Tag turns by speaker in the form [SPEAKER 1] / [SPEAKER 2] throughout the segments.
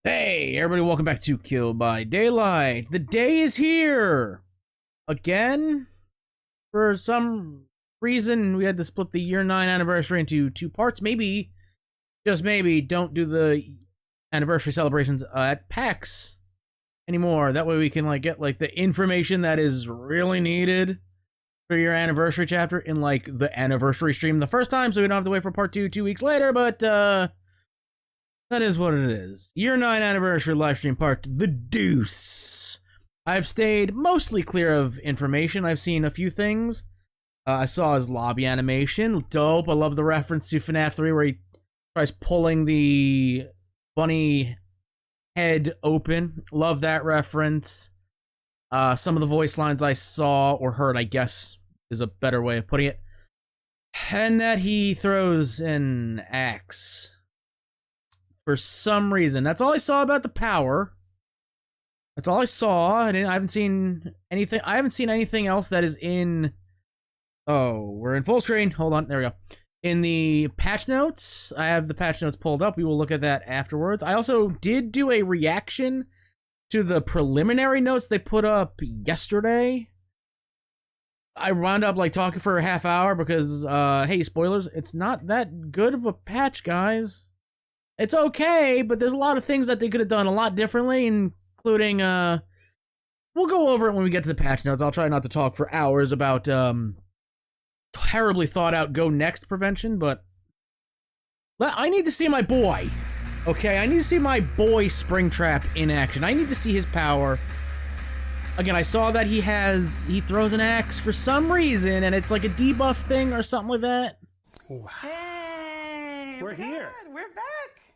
[SPEAKER 1] Hey, everybody, welcome back to Kill by Daylight. The day is here! Again? For some reason, we had to split the year 9 anniversary into two parts. Maybe, just maybe, don't do the anniversary celebrations at PAX anymore. That way we can, get, the information that is really needed for your anniversary chapter in, the anniversary stream the first time, so we don't have to wait for part 2 2 weeks later, but, that is what it is. Year 9 anniversary livestream part, The Deuce. I've stayed mostly clear of information. I've seen a few things. I saw his lobby animation. Dope. I love the reference to FNAF 3 where he tries pulling the bunny head open. Love that reference. Some of the voice lines I saw or heard, I guess, is a better way of putting it. And that he throws an axe. For some reason. That's all I saw about the power. That's all I saw. I haven't seen anything. I haven't seen anything else that is in... Oh, we're in full screen. Hold on. There we go. In the patch notes, I have the patch notes pulled up. We will look at that afterwards. I also did do a reaction to the preliminary notes they put up yesterday. I wound up talking for a half hour because, hey, spoilers, it's not that good of a patch, guys. It's okay, but there's a lot of things that they could have done a lot differently, including, we'll go over it when we get to the patch notes. I'll try not to talk for hours about, terribly thought out go next prevention, but I need to see my boy, okay? I need to see my boy Springtrap in action. I need to see his power. Again, I saw that he throws an axe for some reason, and it's like a debuff thing or something like that.
[SPEAKER 2] Wow.
[SPEAKER 3] Hey,
[SPEAKER 2] We're here.
[SPEAKER 3] We're back.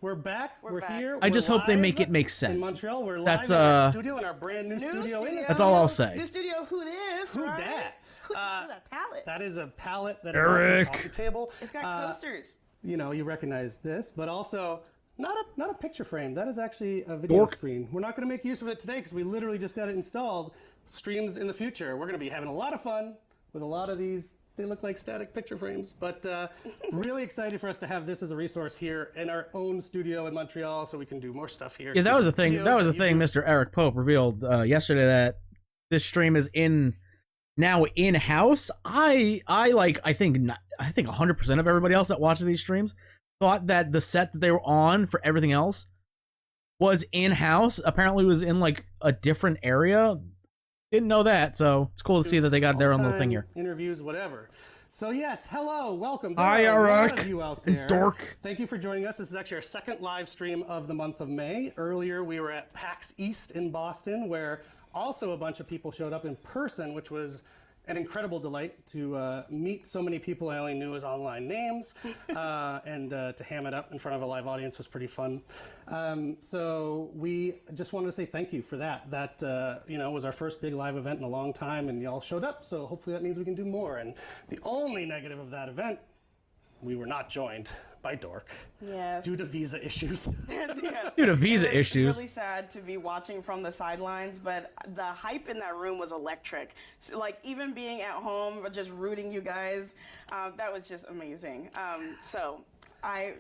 [SPEAKER 2] We're back. We're
[SPEAKER 3] back.
[SPEAKER 2] here.
[SPEAKER 1] I just
[SPEAKER 2] We're
[SPEAKER 1] hope they
[SPEAKER 2] live
[SPEAKER 1] make it make sense.
[SPEAKER 2] in Montreal. We're live
[SPEAKER 1] That's,
[SPEAKER 2] in our studio, in our brand new studio.
[SPEAKER 1] That's all I'll say.
[SPEAKER 3] New studio, who this?
[SPEAKER 2] Who
[SPEAKER 3] right?
[SPEAKER 2] dat?
[SPEAKER 3] Who that palette?
[SPEAKER 2] That is a palette that is
[SPEAKER 1] Eric.
[SPEAKER 2] also a coffee table.
[SPEAKER 3] It's got coasters.
[SPEAKER 2] You know, you recognize this, but also not a picture frame. That is actually a video screen. We're not going to make use of it today because we literally just got it installed. Streams in the future. We're going to be having a lot of fun with a lot of these. They look like static picture frames, but really excited for us to have this as a resource here in our own studio in Montreal, so we can do more stuff here.
[SPEAKER 1] Yeah, that was the thing. That was the thing. Mr. Eric Pope revealed yesterday that this stream is now in house. I think 100% of everybody else that watches these streams thought that the set that they were on for everything else was in house. Apparently, it was in a different area. Didn't know that, so it's cool to see that they got their own little thing here.
[SPEAKER 2] Interviews, whatever. So yes, hello, welcome.
[SPEAKER 1] Hi,
[SPEAKER 2] There are a lot
[SPEAKER 1] Eric.
[SPEAKER 2] of you out there.
[SPEAKER 1] Dork.
[SPEAKER 2] Thank you for joining us. This is actually our second live stream of the month of May. Earlier, we were at PAX East in Boston, where also a bunch of people showed up in person, which was an incredible delight to meet so many people I only knew as online names, and to ham it up in front of a live audience was pretty fun. So we just wanted to say thank you for that. That was our first big live event in a long time, and y'all showed up. So hopefully that means we can do more. And the only negative of that event, we were not joined by Dork.
[SPEAKER 3] Yes.
[SPEAKER 2] Due to visa issues.
[SPEAKER 3] Yeah.
[SPEAKER 1] Due to visa
[SPEAKER 3] It was
[SPEAKER 1] issues.
[SPEAKER 3] really sad to be watching from the sidelines, but the hype in that room was electric. So, even being at home, but just rooting you guys, that was just amazing. So I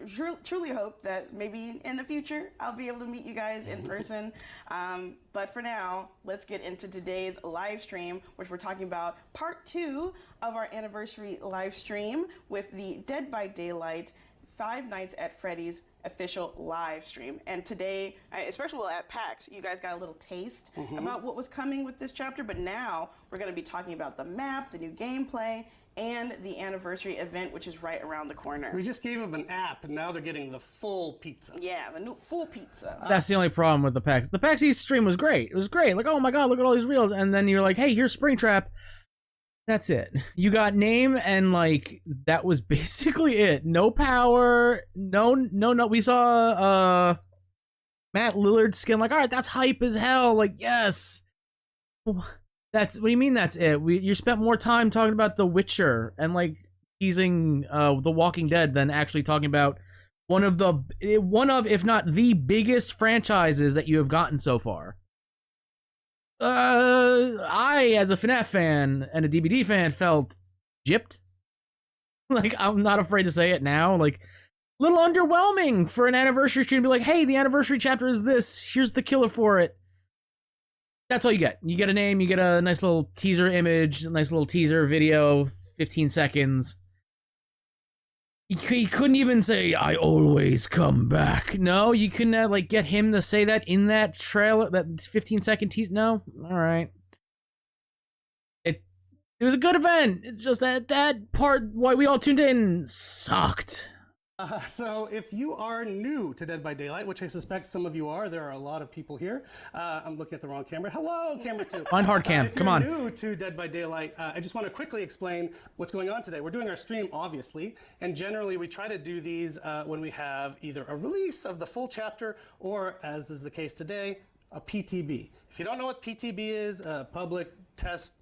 [SPEAKER 3] truly hope that maybe in the future I'll be able to meet you guys in person. But for now, let's get into today's live stream, which we're talking about part 2 of our anniversary live stream with the Dead by Daylight Five Nights at Freddy's official live stream. And today, especially at PAX, you guys got a little taste about what was coming with this chapter, but now we're going to be talking about the map, the new gameplay, and the anniversary event, which is right around the corner.
[SPEAKER 2] We just gave them an app, and now they're getting the full pizza.
[SPEAKER 3] Yeah, the new full pizza.
[SPEAKER 1] That's the only problem with the PAX. The PAX East stream was great. It was great. Oh my god, look at all these reels. And then you're like, hey, here's Springtrap. That's it. You got name and that was basically it. No power. No. We saw Matt Lillard's skin. All right, that's hype as hell. Yes. What do you mean that's it? You spent more time talking about The Witcher and teasing The Walking Dead than actually talking about one of, if not the biggest franchises that you have gotten so far. I, as a FNAF fan and a DBD fan, felt gypped. I'm not afraid to say it now. little underwhelming for an anniversary stream to be like, hey, the anniversary chapter is this. Here's the killer for it. That's all you get. You get a name, you get a nice little teaser image, a nice little teaser video, 15 seconds. He couldn't even say, I always come back. No, you couldn't like get him to say that in that trailer, that 15-second teaser. No? Alright. It was a good event. It's just that part, why we all tuned in, sucked.
[SPEAKER 2] So if you are new to Dead by Daylight, which I suspect some of you are, there are a lot of people here. I'm looking at the wrong camera. Hello, camera 2.
[SPEAKER 1] Find hard cam, come on.
[SPEAKER 2] If you're new to Dead by Daylight, I just want to quickly explain what's going on today. We're doing our stream, obviously, and generally we try to do these when we have either a release of the full chapter or, as is the case today, a PTB. If you don't know what PTB is, public test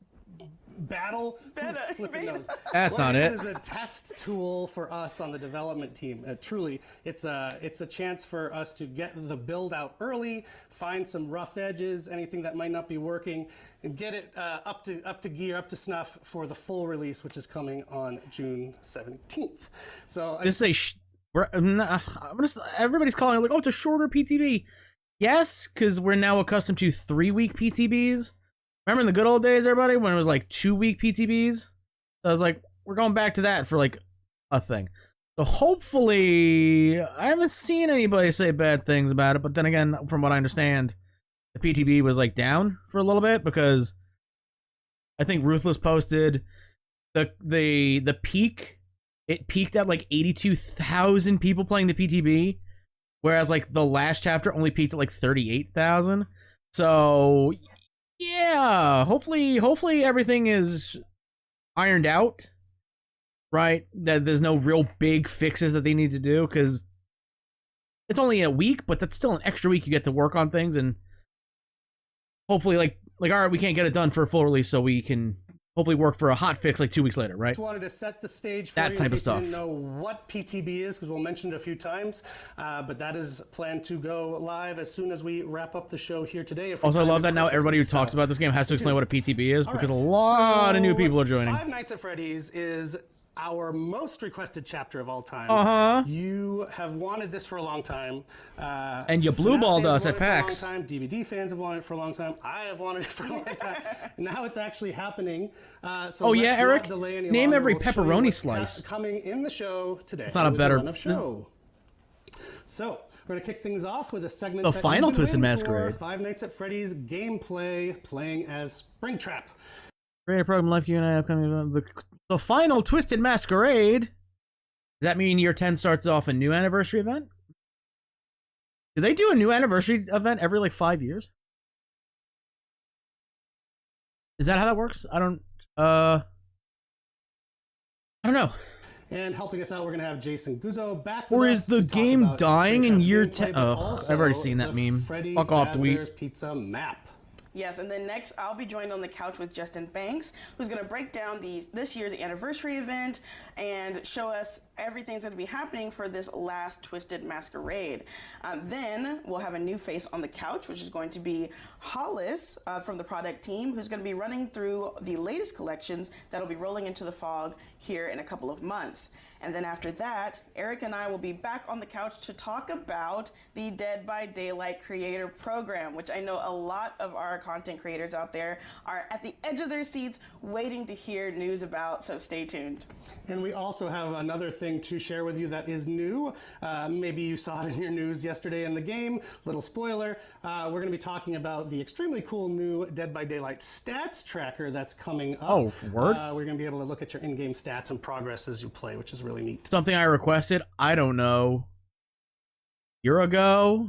[SPEAKER 2] battle.
[SPEAKER 1] That's not it.
[SPEAKER 2] This is a test tool for us on the development team. Truly, it's a chance for us to get the build out early, find some rough edges, anything that might not be working, and get it up to gear, up to snuff for the full release, which is coming on June 17th. So
[SPEAKER 1] this is everybody's calling it like, oh, it's a shorter PTB. Yes, because we're now accustomed to 3-week PTBs. Remember in the good old days, everybody, when it was like 2-week PTBs? So I was like, we're going back to that for like a thing. So hopefully, I haven't seen anybody say bad things about it, but then again, from what I understand, the PTB was like down for a little bit because I think Ruthless posted the peak. It peaked at like 82,000 people playing the PTB, whereas like the last chapter only peaked at like 38,000. So yeah, hopefully everything is ironed out, right? That there's no real big fixes that they need to do, because it's only a week, but that's still an extra week you get to work on things, and hopefully like all right, we can't get it done for a full release, so we can hopefully work for a hot fix like 2 weeks later, right?
[SPEAKER 2] Just wanted to set the stage for
[SPEAKER 1] that type of stuff.
[SPEAKER 2] You didn't know what PTB is, because we'll mention it a few times, but that is planned to go live as soon as we wrap up the show here today.
[SPEAKER 1] Also, I love that now everybody who talks about this game has to explain what a PTB is, because a lot of new people are joining.
[SPEAKER 2] Five Nights at Freddy's is our most requested chapter of all time. You have wanted this for a long time.
[SPEAKER 1] And you blue-balled us at PAX.
[SPEAKER 2] DVD fans have wanted it for a long time. I have wanted it for a long time. Now it's actually happening. So
[SPEAKER 1] oh yeah, Eric, name every pepperoni slice.
[SPEAKER 2] Coming in the show today.
[SPEAKER 1] It's not a better...
[SPEAKER 2] show. So, we're going to kick things off with a segment.
[SPEAKER 1] The final Twisted Masquerade.
[SPEAKER 2] Five Nights at Freddy's gameplay, playing as Springtrap.
[SPEAKER 1] Creator Program Life Q&A upcoming the final Twisted Masquerade. Does that mean year 10 starts off a new anniversary event? Do they do a new anniversary event every like 5 years? Is that how that works? I don't know.
[SPEAKER 2] And helping us out, we're gonna have Jason Guzzo back.
[SPEAKER 1] Or is the game dying in year 10? Ugh, I've already seen that meme. Fuck off, tweet.
[SPEAKER 2] Pizza map.
[SPEAKER 3] Yes, and then next I'll be joined on the couch with Justin Banks, who's going to break down this year's anniversary event and show us everything's going to be happening for this last Twisted Masquerade. Then we'll have a new face on the couch, which is going to be Hollis from the product team, who's going to be running through the latest collections that'll be rolling into the fog here in a couple of months. And then after that, Eric and I will be back on the couch to talk about the Dead by Daylight Creator Program, which I know a lot of our content creators out there are at the edge of their seats waiting to hear news about, so stay tuned.
[SPEAKER 2] And we also have another thing to share with you that is new. Maybe you saw it in your news yesterday in the game. Little spoiler. We're going to be talking about the extremely cool new Dead by Daylight stats tracker that's coming up.
[SPEAKER 1] Oh, word?
[SPEAKER 2] We're going to be able to look at your in-game stats and progress as you play, which is really neat.
[SPEAKER 1] Something I requested, I don't know, a year ago,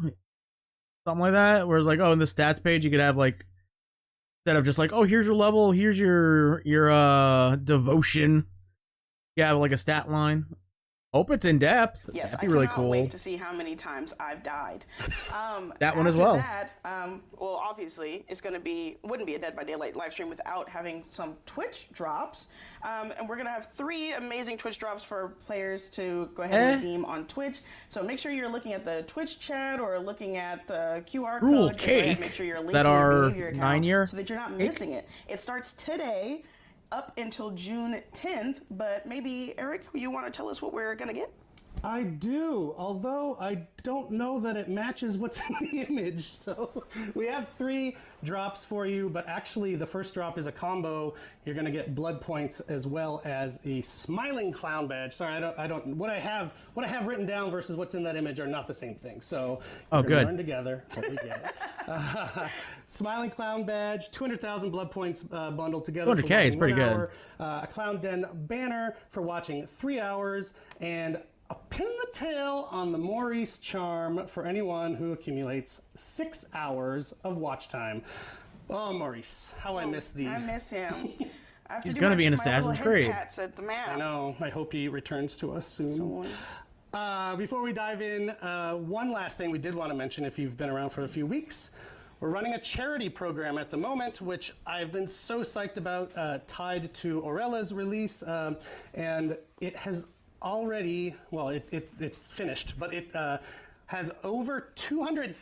[SPEAKER 1] something like that, where it's like, oh, in the stats page you could have like, instead of just like, oh, here's your level, here's your devotion, you have like a stat line. Hope it's in depth.
[SPEAKER 3] Yes,
[SPEAKER 1] that'd be really cool.
[SPEAKER 3] I cannot wait to see how many times I've died.
[SPEAKER 1] That one as well.
[SPEAKER 3] That, well, obviously, wouldn't be a Dead by Daylight live stream without having some Twitch drops. And we're going to have 3 amazing Twitch drops for players to go ahead and redeem on Twitch. So make sure you're looking at the Twitch chat or looking at the QR code.
[SPEAKER 1] Cake
[SPEAKER 3] make sure you're linking
[SPEAKER 1] that
[SPEAKER 3] your
[SPEAKER 1] are
[SPEAKER 3] behavior account
[SPEAKER 1] 9 year
[SPEAKER 3] so that you're not missing it. It starts today up until June 10th, but maybe, Eric, you want to tell us what we're going to get?
[SPEAKER 2] I do, although I don't know that it matches what's in the image. So we have 3 drops for you, but actually the first drop is a combo. You're going to get blood points as well as a smiling clown badge. Sorry, I don't. What I have written down versus what's in that image are not the same thing. So we're gonna learn together what we get. Smiling clown badge, 200,000 blood points bundled together.
[SPEAKER 1] 200K is pretty good.
[SPEAKER 2] A Clown Den banner for watching 3 hours, and a pin the tail on the Maurice charm for anyone who accumulates 6 hours of watch time. Oh, Maurice, how I miss thee.
[SPEAKER 3] I miss him.
[SPEAKER 1] He's gonna be in Assassin's Creed.
[SPEAKER 3] At the map.
[SPEAKER 2] I know. I hope he returns to us soon. Before we dive in, one last thing we did want to mention if you've been around for a few weeks. We're running a charity program at the moment, which I've been so psyched about, tied to Aurella's release, and it has already, well, it's finished, but it has over $200,000.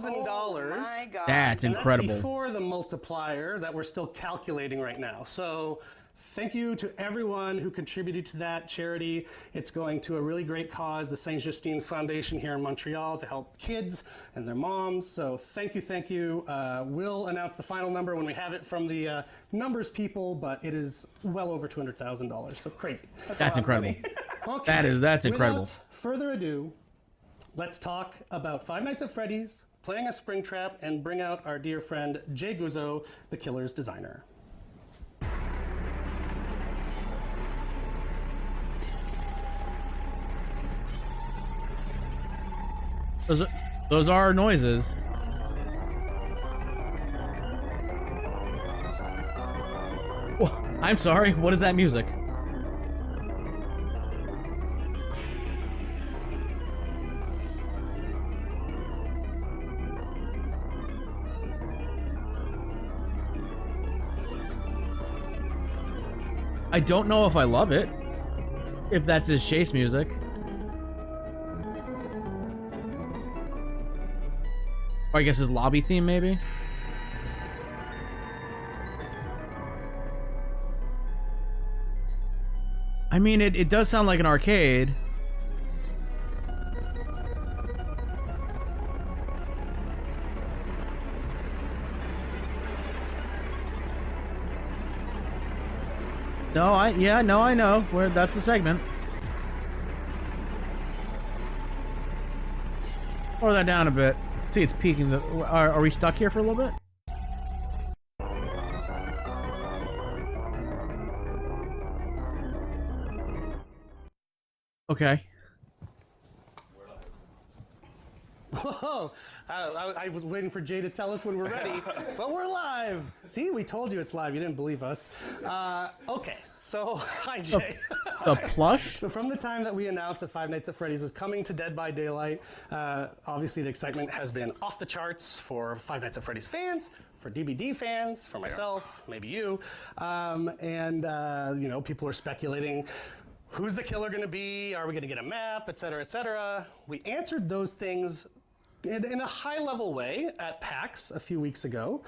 [SPEAKER 3] Oh my God.
[SPEAKER 1] That's incredible.
[SPEAKER 2] That's before the multiplier that we're still calculating right now. So thank you to everyone who contributed to that charity. It's going to a really great cause, the Saint Justine Foundation here in Montreal, to help kids and their moms. So thank you. We'll announce the final number when we have it from the numbers people, but it is well over $200,000. So crazy.
[SPEAKER 1] That's incredible.
[SPEAKER 2] Okay.
[SPEAKER 1] That's incredible.
[SPEAKER 2] Without further ado, let's talk about Five Nights at Freddy's, playing a Springtrap, and bring out our dear friend Jay Guzzo, the killer's designer.
[SPEAKER 1] Those are noises. Oh, I'm sorry, what is that music? I don't know if I love it. If that's his chase music. Or I guess his lobby theme, maybe? I mean, it does sound like an arcade. No, I know. That's the segment. Lower that down a bit. See, it's peaking. Are we stuck here for a little bit? Okay.
[SPEAKER 2] Whoa! I was waiting for Jay to tell us when we're ready, but we're live! See, we told you it's live. You didn't believe us. Okay, so hi, Jay.
[SPEAKER 1] The plush?
[SPEAKER 2] So from the time that we announced that Five Nights at Freddy's was coming to Dead by Daylight, obviously the excitement has been off the charts for Five Nights at Freddy's fans, for DBD fans, for myself, maybe you, and you know, people are speculating. Who's the killer going to be? Are we going to get a map, et cetera, et cetera? We answered those things in a high-level way at PAX a few weeks ago.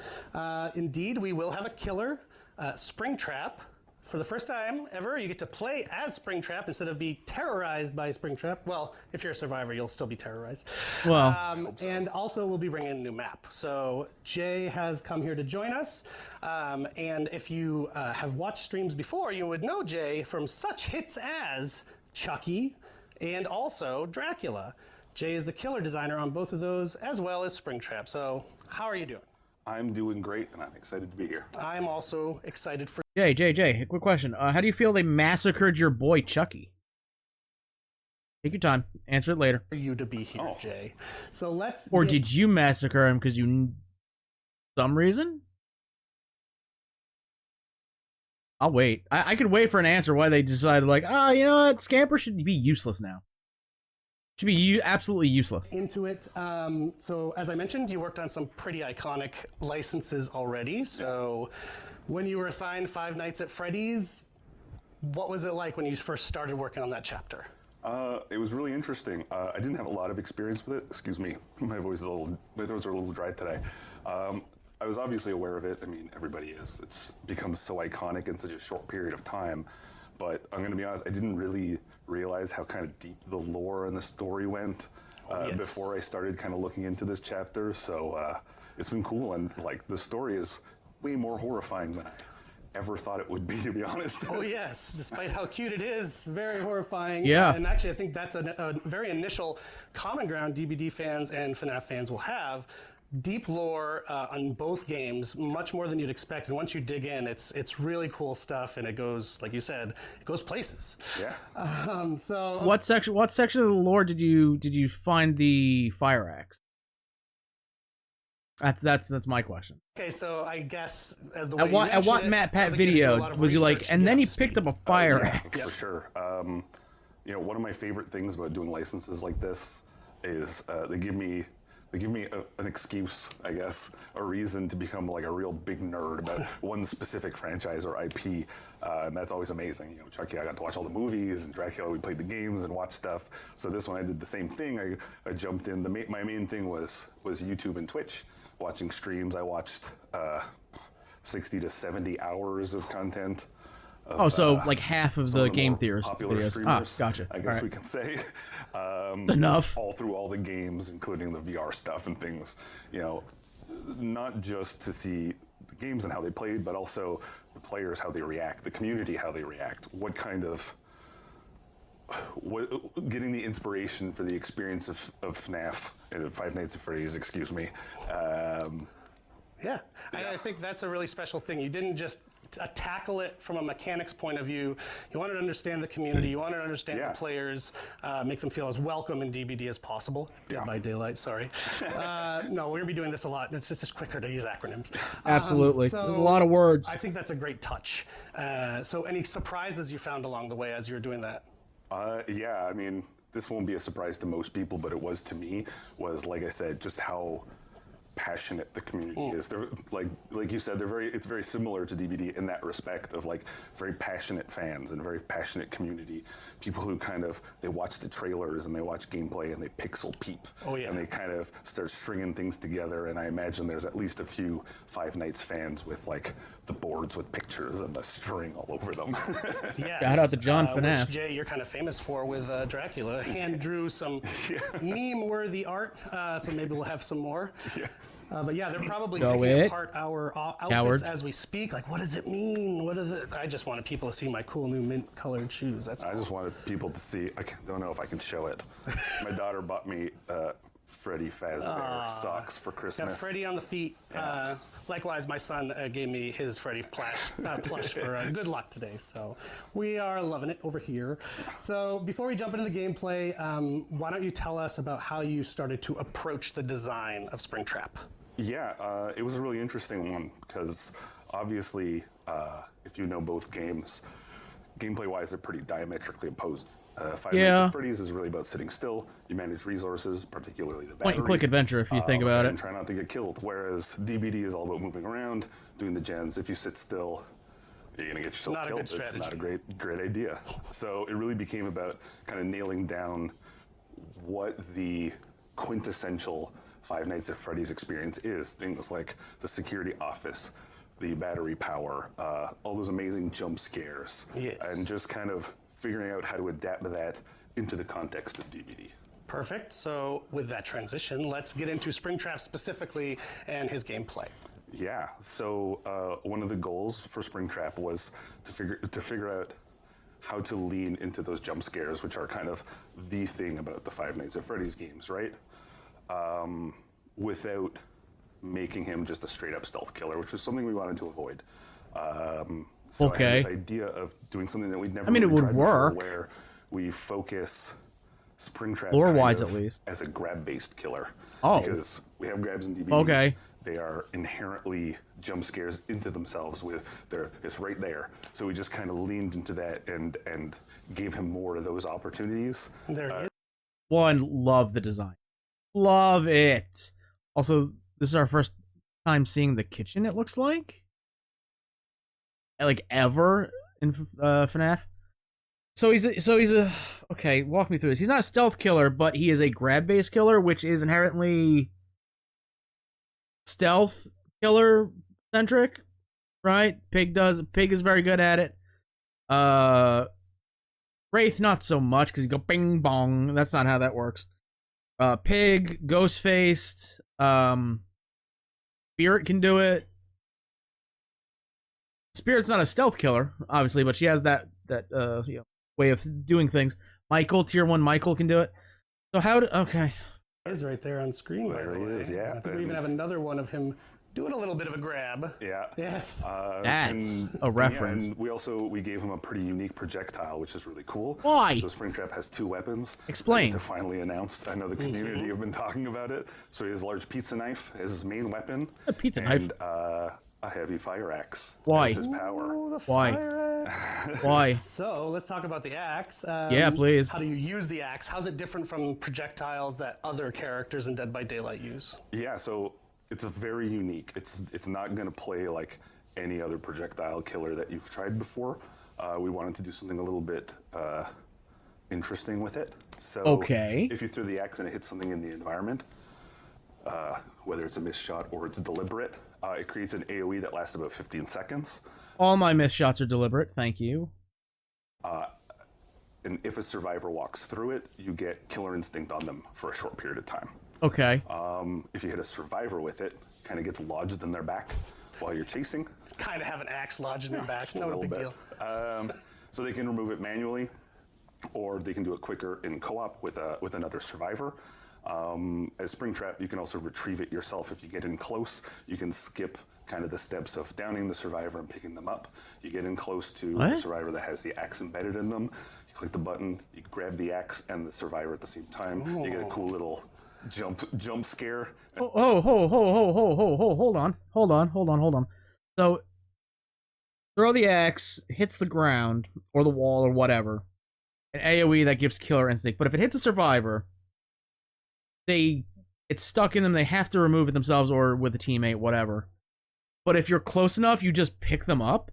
[SPEAKER 2] Indeed, we will have a killer, Springtrap. For the first time ever, you get to play as Springtrap instead of be terrorized by Springtrap. Well, if you're a survivor, you'll still be terrorized.
[SPEAKER 1] Well,
[SPEAKER 2] and also we'll be bringing in a new map. So Jay has come here to join us. And if you have watched streams before, you would know Jay from such hits as Chucky and also Dracula. Jay is the killer designer on both of those, as well as Springtrap. So how are you doing?
[SPEAKER 4] I'm doing great, and I'm excited to be here.
[SPEAKER 2] I'm also excited for
[SPEAKER 1] Jay, a quick question. How do you feel they massacred your boy Chucky? Take your time. Answer it later.
[SPEAKER 2] you to be here, Jay. So let's.
[SPEAKER 1] Or did you massacre him because you some reason? I'll wait. I could wait for an answer why they decided, like, you know what, Scamper should be useless now. Should be absolutely useless.
[SPEAKER 2] Into it. So as I mentioned, you worked on some pretty iconic licenses already. So when you were assigned Five Nights at Freddy's, what was it like when you first started working on that chapter?
[SPEAKER 4] It was really interesting. I didn't have a lot of experience with it. Excuse me, my throats are a little dry today. I was obviously aware of it. I mean, everybody is. It's become so iconic in such a short period of time. but I'm going to be honest, I didn't really realize how kind of deep the lore and the story went before I started kind of looking into this chapter. So it's been cool, and like the story is way more horrifying than I ever thought it would be, to be honest.
[SPEAKER 2] Oh yes, despite how cute it is, very horrifying.
[SPEAKER 1] Yeah.
[SPEAKER 2] And actually, I think that's a very initial common ground DBD fans and FNAF fans will have. Deep lore on both games, much more than you'd expect. And once you dig in, it's really cool stuff, and it goes, like you said, it goes places.
[SPEAKER 4] Yeah.
[SPEAKER 2] So
[SPEAKER 1] What section of the lore did you find the fire axe? That's my question.
[SPEAKER 2] okay, so I guess the
[SPEAKER 1] At
[SPEAKER 2] way
[SPEAKER 1] what Matt Pat video was you like, and then he picked up a fire axe?
[SPEAKER 4] For sure. You know, one of my favorite things about doing licenses like this is they give me an excuse, I guess, a reason to become like a real big nerd about one specific franchise or IP, and that's always amazing. You know, Chucky, I got to watch all the movies, and Dracula, we played the games and watched stuff. So this one, I did the same thing. I jumped in. My main thing was YouTube and Twitch, watching streams. I watched 60 to 70 hours of content.
[SPEAKER 1] So like half of the game theorists
[SPEAKER 4] popular
[SPEAKER 1] videos.
[SPEAKER 4] streamers,
[SPEAKER 1] Gotcha.
[SPEAKER 4] I guess we can say.
[SPEAKER 1] Enough.
[SPEAKER 4] All through all the games, including the VR stuff and things. You know, not just to see the games and how they played, but also the players, how they react, the community, how they react. Getting the inspiration for the experience of FNAF and Five Nights at Freddy's, excuse me.
[SPEAKER 2] Yeah, I think that's a really special thing. You didn't just tackle it from a mechanics point of view. You wanted to understand the community. You wanted to understand the players, make them feel as welcome in DBD as possible. Dead by Daylight, sorry. No, we're going to be doing this a lot. It's just quicker to use acronyms.
[SPEAKER 1] Absolutely. There's a lot of words.
[SPEAKER 2] I think that's a great touch. So any surprises you found along the way as you were doing that?
[SPEAKER 4] Yeah, I mean, this won't be a surprise to most people, but it was to me, was, like I said, just how passionate the community is. They're like you said, it's very similar to DBD in that respect of like very passionate fans and very passionate community. People who kind of, they watch the trailers and they watch gameplay and they pixel peep.
[SPEAKER 2] Oh yeah.
[SPEAKER 4] And they kind of start stringing things together, and I imagine there's at least a few Five Nights fans with like the boards with pictures and the string all over them.
[SPEAKER 2] Yes.
[SPEAKER 1] Shout out to John FNAF.
[SPEAKER 2] Which, Jay, you're kind of famous for with Dracula. Hand drew some meme-worthy art, so maybe we'll have some more. Yeah. But yeah, they're probably picking apart our outfits as we speak. Like, what does it mean? What is it? I just wanted people to see my cool new mint-colored shoes. That's
[SPEAKER 4] I
[SPEAKER 2] cool.
[SPEAKER 4] just wanted people to see. Don't know if I can show it. My daughter bought me Freddy Fazbear socks for Christmas.
[SPEAKER 2] Got Freddy on the feet. Likewise, my son gave me his Freddy plush for good luck today. So we are loving it over here. So before we jump into the gameplay, why don't you tell us about how you started to approach the design of Springtrap?
[SPEAKER 4] Yeah, it was a really interesting one because obviously, if you know both games, gameplay-wise, they're pretty diametrically opposed. Five Nights at Freddy's is really about sitting still. You manage resources, particularly the battery.
[SPEAKER 1] Point-and-click adventure, if you think about it.
[SPEAKER 4] And try not to get killed. Whereas DBD is all about moving around, doing the gens. If you sit still, you're gonna get yourself
[SPEAKER 2] Not a
[SPEAKER 4] killed.
[SPEAKER 2] good strategy.
[SPEAKER 4] It's not a great idea. So it really became about kind of nailing down what the quintessential Five Nights at Freddy's experience is. Things like the security office, the battery power, all those amazing jump scares, and just kind of figuring out how to adapt that into the context of DBD.
[SPEAKER 2] Perfect. So with that transition, let's get into Springtrap specifically and his gameplay.
[SPEAKER 4] Yeah. So one of the goals for Springtrap was to figure out how to lean into those jump scares, which are kind of the thing about the Five Nights at Freddy's games, right? Without making him just a straight-up stealth killer, which was something we wanted to avoid. So I had this idea of doing something that we'd never really tried before, where we focus Springtrap
[SPEAKER 1] lore-wise at least
[SPEAKER 4] as a grab-based killer.
[SPEAKER 1] Oh.
[SPEAKER 4] Because we have grabs in DBD.
[SPEAKER 1] Okay.
[SPEAKER 4] They are inherently jump scares into themselves. It's right there. So we just kind of leaned into that and gave him more of those opportunities.
[SPEAKER 2] There he is.
[SPEAKER 1] One, love the design. Love it. Also, this is our first time seeing the kitchen, it looks like ever in FNAF. So he's a okay, walk me through this. He's not a stealth killer, but he is a grab-based killer, which is inherently stealth killer centric, right? Pig is very good at it. Wraith, not so much, because you go bing bong. That's not how that works. Pig, Ghost-faced, Spirit can do it. Spirit's not a stealth killer, obviously, but she has that way of doing things. Michael, tier 1 Michael can do it. So okay.
[SPEAKER 2] He is right there on screen.
[SPEAKER 4] There he is, yeah.
[SPEAKER 2] I think we even have another one of him doing a little bit of a grab.
[SPEAKER 4] Yeah.
[SPEAKER 2] Yes.
[SPEAKER 1] That's a reference.
[SPEAKER 4] Yeah, and we gave him a pretty unique projectile, which is really cool.
[SPEAKER 1] Why?
[SPEAKER 4] So Springtrap has 2 weapons.
[SPEAKER 1] Explain.
[SPEAKER 4] To finally announced. I know the community have been talking about it. So he has a large pizza knife as his main weapon.
[SPEAKER 1] A pizza knife?
[SPEAKER 4] A heavy fire axe.
[SPEAKER 1] Why?
[SPEAKER 4] As his power.
[SPEAKER 2] Ooh, the
[SPEAKER 1] Why?
[SPEAKER 2] fire axe.
[SPEAKER 1] Why?
[SPEAKER 2] So let's talk about the axe.
[SPEAKER 1] Yeah, please.
[SPEAKER 2] How do you use the axe? How's it different from projectiles that other characters in Dead by Daylight use?
[SPEAKER 4] Yeah, so it's a very unique. It's not going to play like any other projectile killer that you've tried before. We wanted to do something a little bit interesting with it. So
[SPEAKER 1] okay.
[SPEAKER 4] If you throw the axe and it hits something in the environment, whether it's a missed shot or it's deliberate, it creates an AoE that lasts about 15 seconds.
[SPEAKER 1] All my missed shots are deliberate, thank you.
[SPEAKER 4] And if a survivor walks through it, you get killer instinct on them for a short period of time.
[SPEAKER 1] Okay.
[SPEAKER 4] If you hit a survivor with it, kind of gets lodged in their back while you're chasing.
[SPEAKER 2] Kind of have an axe lodged in their back.
[SPEAKER 4] Just a
[SPEAKER 2] No
[SPEAKER 4] little
[SPEAKER 2] big
[SPEAKER 4] bit.
[SPEAKER 2] deal.
[SPEAKER 4] So they can remove it manually, or they can do it quicker in co-op with another survivor. As Springtrap, you can also retrieve it yourself if you get in close. You can skip kind of the steps of downing the survivor and picking them up. You get in close to the survivor that has the axe embedded in them. You click the button, you grab the axe and the survivor at the same time. You get a cool little jump scare.
[SPEAKER 1] Hold on. So, throw the axe, hits the ground, or the wall, or whatever. An AoE that gives killer instinct. But if it hits a survivor, it's stuck in them, they have to remove it themselves or with a teammate, whatever. But if you're close enough, you just pick them up.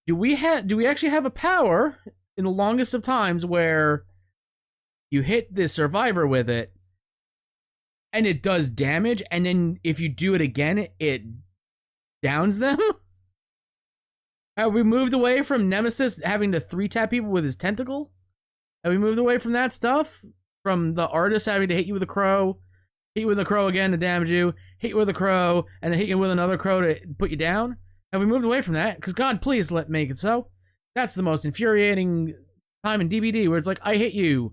[SPEAKER 1] Do we actually have a power in the longest of times where you hit the survivor with it and it does damage, and then if you do it again, it downs them? Have we moved away from Nemesis having to 3-tap people with his tentacle? Have we moved away from that stuff? From the artist having to hit you with a crow, hit you with a crow again to damage you, hit you with a crow, and then hit you with another crow to put you down? Have we moved away from that? Because God, please make it so. That's the most infuriating time in DBD, where it's like, I hit you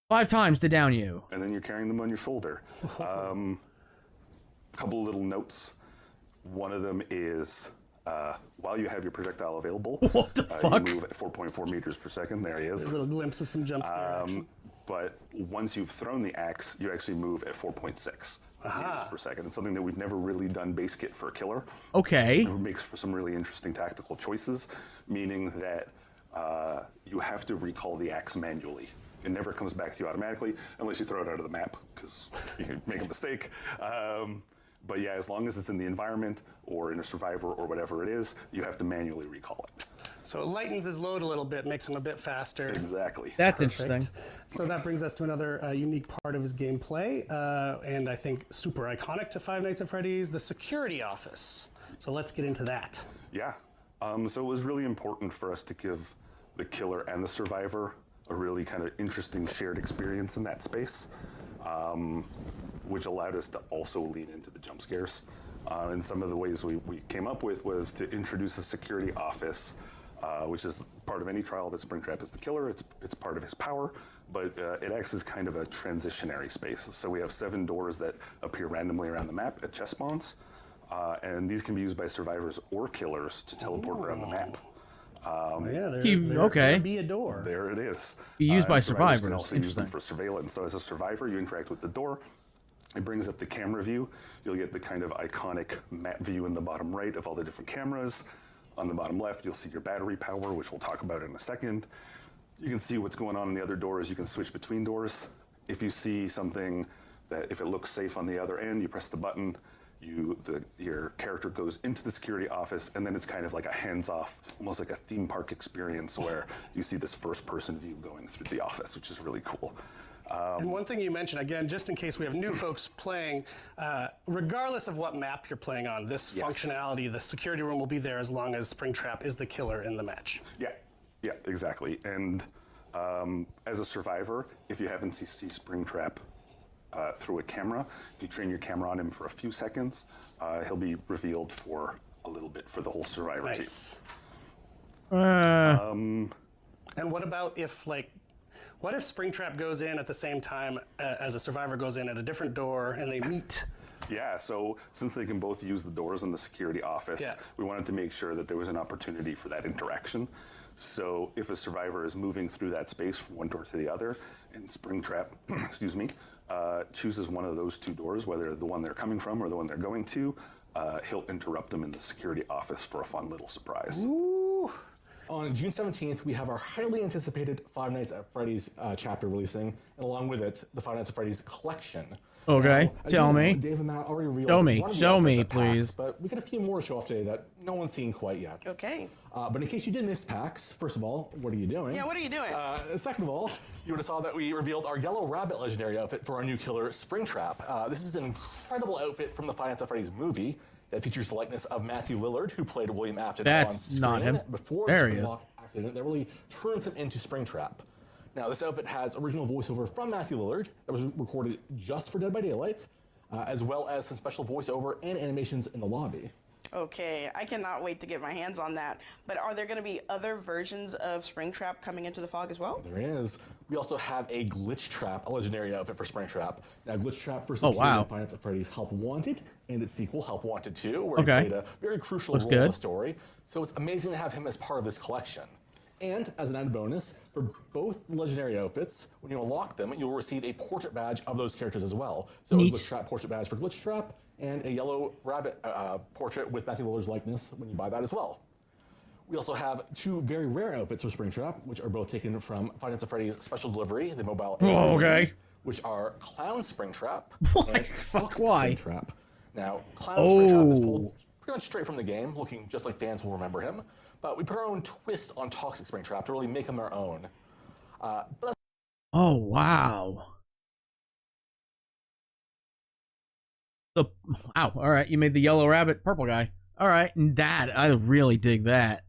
[SPEAKER 1] 5 times to down you.
[SPEAKER 4] And then you're carrying them on your shoulder. A couple little notes. One of them is, while you have your projectile available,
[SPEAKER 1] what the fuck?
[SPEAKER 4] You move at 4.4 meters per second. There he is.
[SPEAKER 2] A little glimpse of some jump scare action.
[SPEAKER 4] But once you've thrown the axe, you actually move at 4.6 meters per second. It's something that we've never really done base kit for a killer.
[SPEAKER 1] Okay.
[SPEAKER 4] It makes for some really interesting tactical choices, meaning that you have to recall the axe manually. It never comes back to you automatically unless you throw it out of the map, because you can make a mistake. But yeah, as long as it's in the environment or in a survivor or whatever it is, you have to manually recall it.
[SPEAKER 2] So it lightens his load a little bit, makes him a bit faster.
[SPEAKER 4] Exactly.
[SPEAKER 1] That's
[SPEAKER 2] Perfect.
[SPEAKER 1] interesting.
[SPEAKER 2] So that brings us to another unique part of his gameplay, and I think super iconic to Five Nights at Freddy's, the security office. So let's get into that.
[SPEAKER 4] Yeah. So it was really important for us to give the killer and the survivor a really kind of interesting shared experience in that space, which allowed us to also lean into the jump scares. And some of the ways we came up with was to introduce a security office, which is part of any trial that Springtrap is the killer. It's part of his power, but it acts as kind of a transitionary space. So we have 7 doors that appear randomly around the map at chest spawns, and these can be used by survivors or killers to teleport around the map.
[SPEAKER 2] Yeah, there
[SPEAKER 1] okay.
[SPEAKER 2] could be a door.
[SPEAKER 4] There it is.
[SPEAKER 1] Be used by
[SPEAKER 4] and survivors
[SPEAKER 1] survivors.
[SPEAKER 4] can also use them
[SPEAKER 1] Interesting.
[SPEAKER 4] for surveillance. So as a survivor, you interact with the door. It brings up the camera view. You'll get the kind of iconic map view in the bottom right of all the different cameras. On the bottom left, you'll see your battery power, which we'll talk about in a second. You can see what's going on in the other doors. You can switch between doors. If you see something that, if it looks safe on the other end, you press the button, your character goes into the security office, and then it's kind of like a hands-off, almost like a theme park experience where you see this first-person view going through the office, which is really cool.
[SPEAKER 2] And one thing you mentioned, again, just in case we have new folks playing, regardless of what map you're playing on, this functionality, the security room will be there as long as Springtrap is the killer in the match.
[SPEAKER 4] Yeah. Yeah, exactly. And as a survivor, if you happen to see Springtrap through a camera, if you train your camera on him for a few seconds, he'll be revealed for a little bit for the whole survivor team.
[SPEAKER 2] And what about if, like, what if Springtrap goes in at the same time as a survivor goes in at a different door and they meet?
[SPEAKER 4] Yeah, so since they can both use the doors in the security office, we wanted to make sure that there was an opportunity for that interaction. So if a survivor is moving through that space from one door to the other, and Springtrap, excuse me, chooses one of those two doors, whether the one they're coming from or the one they're going to, he'll interrupt them in the security office for a fun little surprise.
[SPEAKER 2] Ooh.
[SPEAKER 5] On June 17th, we have our highly anticipated Five Nights at Freddy's chapter releasing, and along with it, the Five Nights at Freddy's collection.
[SPEAKER 1] Okay,
[SPEAKER 5] now,
[SPEAKER 1] tell me.
[SPEAKER 5] Dave and Matt already revealed
[SPEAKER 1] Show me,
[SPEAKER 5] at PAX,
[SPEAKER 1] please.
[SPEAKER 5] but we got a few more to show off today that no one's seen quite yet.
[SPEAKER 3] Okay.
[SPEAKER 5] But in case you did miss PAX, first of all, what are you doing?
[SPEAKER 3] Yeah, what are you doing?
[SPEAKER 5] Second of all, you would have saw that we revealed our Yellow Rabbit legendary outfit for our new killer, Springtrap. This is an incredible outfit from the Five Nights at Freddy's movie that features the likeness of Matthew Lillard, who played William Afton on screen
[SPEAKER 1] not him.
[SPEAKER 5] before
[SPEAKER 1] There
[SPEAKER 5] the
[SPEAKER 1] he is.
[SPEAKER 5] Springlock accident that really turns him into Springtrap. Now, this outfit has original voiceover from Matthew Lillard that was recorded just for Dead by Daylight, as well as some special voiceover and animations in the lobby.
[SPEAKER 3] Okay, I cannot wait to get my hands on that. But are there going to be other versions of Springtrap coming into the fog as well?
[SPEAKER 5] There is. We also have a Glitch Trap, a legendary outfit for Springtrap. Now, Glitch Trap first
[SPEAKER 1] Oh,
[SPEAKER 5] appeared
[SPEAKER 1] wow.
[SPEAKER 5] in Five Nights at Freddy's Help Wanted and its sequel, Help Wanted 2, where
[SPEAKER 1] Okay.
[SPEAKER 5] he played a very crucial
[SPEAKER 1] Looks
[SPEAKER 5] role in
[SPEAKER 1] good.
[SPEAKER 5] the story. So it's amazing to have him as part of this collection. And as an added bonus, for both legendary outfits, when you unlock them, you'll receive a portrait badge of those characters as well. So
[SPEAKER 1] Neat.
[SPEAKER 5] a Glitch Trap portrait badge for Glitch Trap, and a Yellow Rabbit portrait with Matthew Lillard's likeness when you buy that as well. We also have two very rare outfits for Springtrap, which are both taken from Five Nights at Freddy's Special Delivery, the mobile
[SPEAKER 1] Oh, okay.
[SPEAKER 5] which are Clown Springtrap
[SPEAKER 1] Why?
[SPEAKER 5] and Fox
[SPEAKER 1] Why?
[SPEAKER 5] Springtrap. Now, Clown Springtrap is
[SPEAKER 1] Oh.
[SPEAKER 5] pulled pretty much straight from the game, looking just like fans will remember him, but we put our own twist on Toxic Springtrap to really make him our own. But that's
[SPEAKER 1] Oh, wow. Wow, all right, you made the Yellow Rabbit purple guy. All right, that, I really dig that.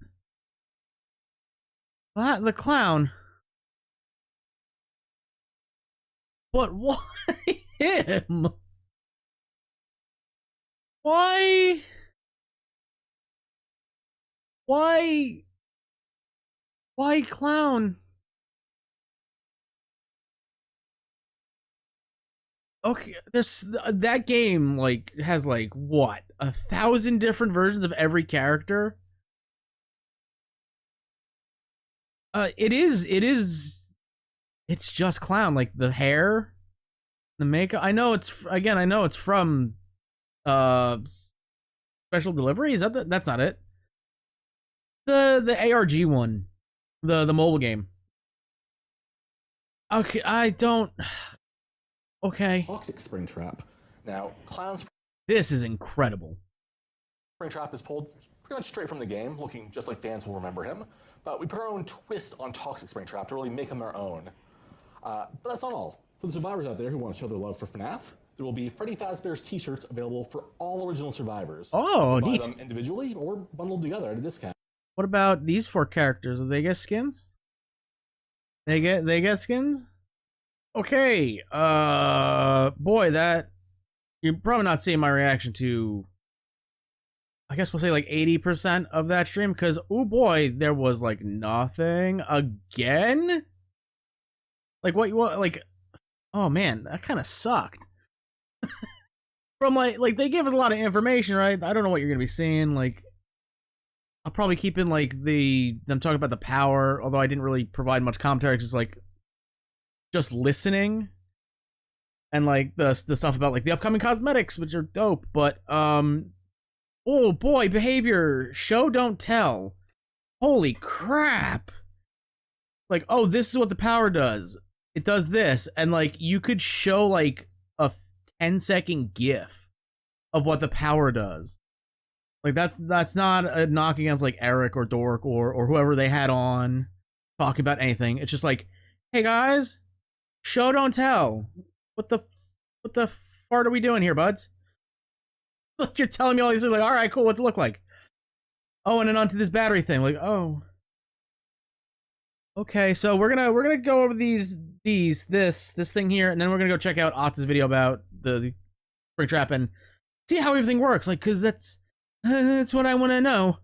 [SPEAKER 1] The clown. But why him? Why? Why clown? Okay, that game like has like what 1,000 different versions of every character. It's just clown, like the hair, the makeup. I know it's from Special Delivery. Is that that's not it? The ARG one, the mobile game. Okay, I don't. Okay.
[SPEAKER 5] Toxic Springtrap. Now, Clown
[SPEAKER 1] This is incredible.
[SPEAKER 5] Springtrap is pulled pretty much straight from the game, looking just like fans will remember him, but we put our own twist on Toxic Springtrap to really make him our own. But that's not all. For the survivors out there who want to show their love for FNAF, there will be Freddy Fazbear's t-shirts available for all original survivors.
[SPEAKER 1] Oh,
[SPEAKER 5] you can
[SPEAKER 1] neat.
[SPEAKER 5] buy them individually or bundled together at a discount.
[SPEAKER 1] What about these 4 characters? Do they get skins? They get skins? Okay. Boy, that you're probably not seeing my reaction to, I guess we'll say like 80% of that stream, because oh boy, there was like nothing again. Like what like, oh man, that kind of sucked. From like they gave us a lot of information, right? I don't know what you're gonna be seeing. Like, I'll probably keep in like them talking about the power, although I didn't really provide much commentary because it's like just listening, and like the stuff about like the upcoming cosmetics, which are dope. But oh boy, behavior, show don't tell. Holy crap! Like, oh, this is what the power does. It does this, and like you could show like a 10-second GIF of what the power does. Like that's not a knock against like Eric or Dork or whoever they had on talking about anything. It's just like, hey guys, show don't tell. What the fart are we doing here, buds? Like you're telling me all these things. Like, all right, cool. What's it look like? Oh, and then onto this battery thing. Like, oh, Okay, so we're gonna go over this thing here, and then we're gonna go check out Otz's video about the Springtrap and see how everything works. Like, cause that's what I want to know.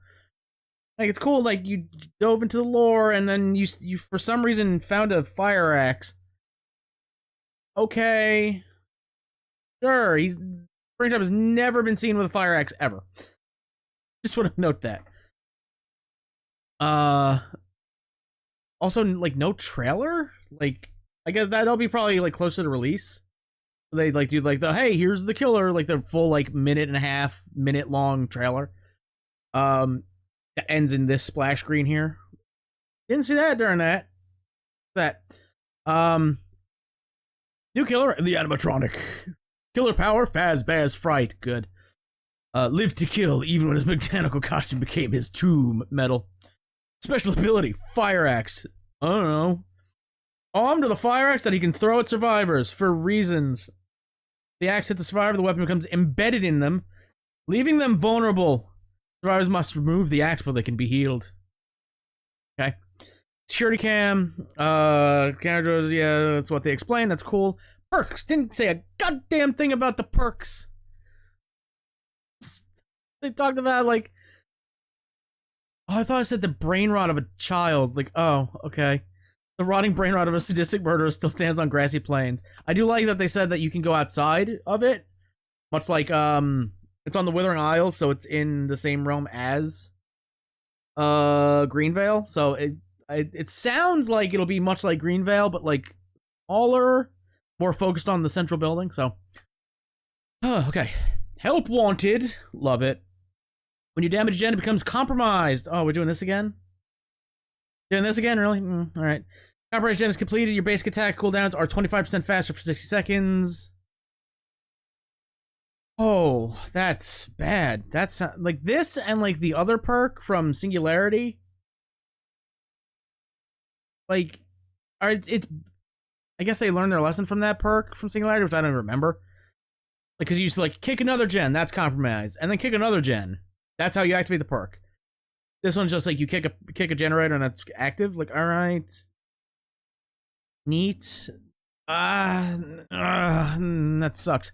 [SPEAKER 1] Like, it's cool. Like, you dove into the lore, and then you for some reason found a fire axe. Okay, sure. Springtrap has never been seen with a fire axe ever. Just want to note that. Also, like, no trailer? Like, I guess that'll be probably, like, closer to release. They, like, do, like, the, hey, here's the killer, like, the full, like, minute long trailer. That ends in this splash screen here. Didn't see that during that. New killer, the animatronic. Killer power, Fazbear's fright. Good. Live to kill, even when his mechanical costume became his tomb metal. Special ability, fire axe. I don't know. Armed with a fire axe that he can throw at survivors for reasons. The axe hits the survivor, the weapon becomes embedded in them, leaving them vulnerable. Survivors must remove the axe before they can be healed. Okay. Security cam. Cameras, yeah, that's what they explained. That's cool. Perks. Didn't say a goddamn thing about the perks. They talked about, like, oh, I thought I said the brain rot of a child. Like, oh, okay. The rotting brain rot of a sadistic murderer still stands on grassy plains. I do like that they said that you can go outside of it. Much like, it's on the Withering Isles, so it's in the same realm as, Greenvale. So it sounds like it'll be much like Greenvale, but, like, smaller, more focused on the central building, so. Okay. Help wanted. Love it. When you damage a gen, it becomes compromised. Oh, we're doing this again? Doing this again? Really? Alright. Compromised gen is completed. Your basic attack cooldowns are 25% faster for 60 seconds. Oh, that's bad. That's like this and like the other perk from Singularity. Like, it's I guess they learned their lesson from that perk from Singularity, which I don't remember. Like, because you used to, like, kick another gen, that's compromised, and then kick another gen. That's how you activate the perk. This one's just like you kick a generator and it's active. Like, all right, neat. That sucks.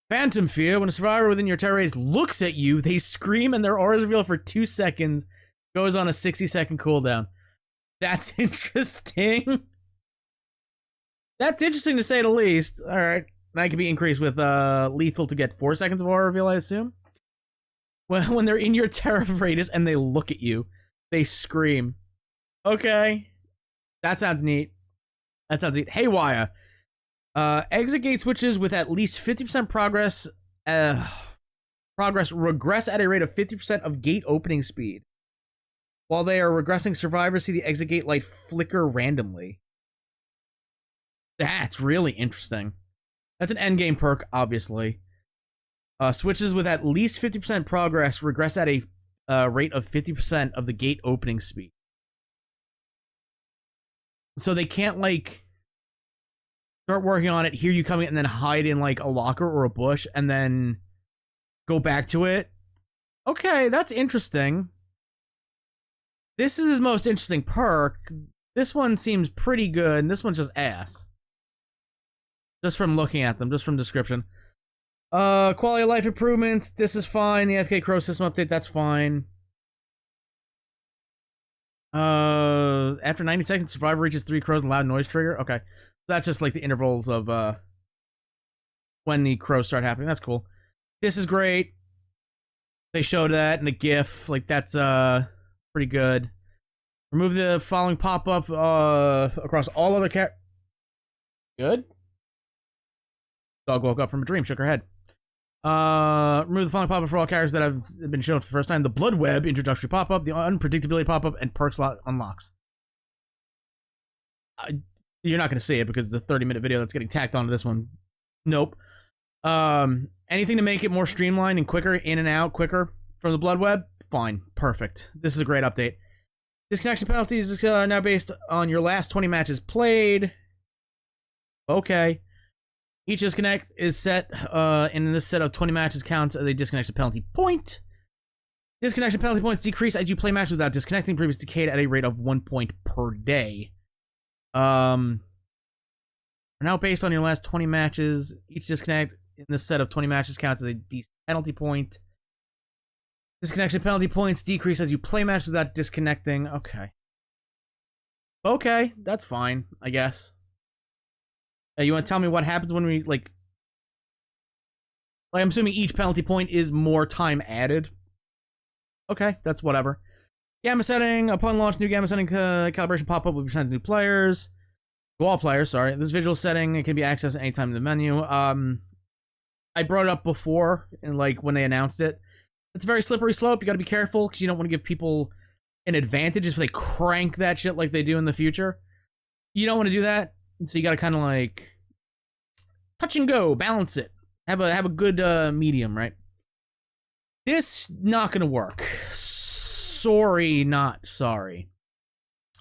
[SPEAKER 1] Phantom fear. When a survivor within your terror radius looks at you, they scream and their aura is revealed for 2 seconds. Goes on a 60-second cooldown. That's interesting. That's interesting to say the least. All right, that can be increased with lethal to get 4 seconds of aura reveal, I assume. When they're in your terror radius and they look at you, they scream. Okay. That sounds neat. That sounds neat. Haywire. Exit gate switches with at least 50% progress regress at a rate of 50% of gate opening speed. While they are regressing, survivors see the exit gate light flicker randomly. That's really interesting. That's an endgame perk, obviously. Switches with at least 50% progress regress at a rate of 50% of the gate opening speed. So they can't, like, start working on it, hear you coming, and then hide in, like, a locker or a bush, and then go back to it. Okay, that's interesting. This is his most interesting perk. This one seems pretty good, and this one's just ass. Just from looking at them, just from description. Quality of life improvements. This is fine. The FK Crow system update, that's fine. After 90 seconds, survivor reaches 3 crows and loud noise trigger. Okay. That's just like the intervals of when the crows start happening. That's cool. This is great. They showed that in the GIF. Like, that's pretty good. Remove the following pop-up across all other Good. Dog woke up from a dream, shook her head. Remove the following pop-up for all characters that have been shown for the first time. The Blood Web introductory pop-up, the Unpredictability pop-up, and Perk Slot unlocks. You're not going to see it because it's a 30-minute video that's getting tacked onto this one. Nope. Anything to make it more streamlined and quicker, in and out, quicker from the Blood Web? Fine. Perfect. This is a great update. Disconnection penalties are now based on your last 20 matches played. Okay. Each disconnect is set in this set of 20 matches counts as a disconnected penalty point. Disconnection penalty points decrease as you play matches without disconnecting. Previous decayed at a rate of 1 point per day. Are now based on your last 20 matches. Each disconnect in this set of 20 matches counts as a decent penalty point. Disconnection penalty points decrease as you play matches without disconnecting. Okay. Okay, that's fine, I guess. You want to tell me what happens when we, like, I'm assuming each penalty point is more time added. Okay, that's whatever. Gamma setting. Upon launch, new gamma setting calibration pop-up will be presented to new players. To all players, sorry. This visual setting, it can be accessed at any time in the menu. I brought it up before, and like when they announced it. It's a very slippery slope. You gotta be careful, because you don't want to give people an advantage if they crank that shit like they do in the future. You don't want to do that, so you gotta kind of like touch and go, balance it. Have a good medium, right? This not gonna work. Sorry, not sorry.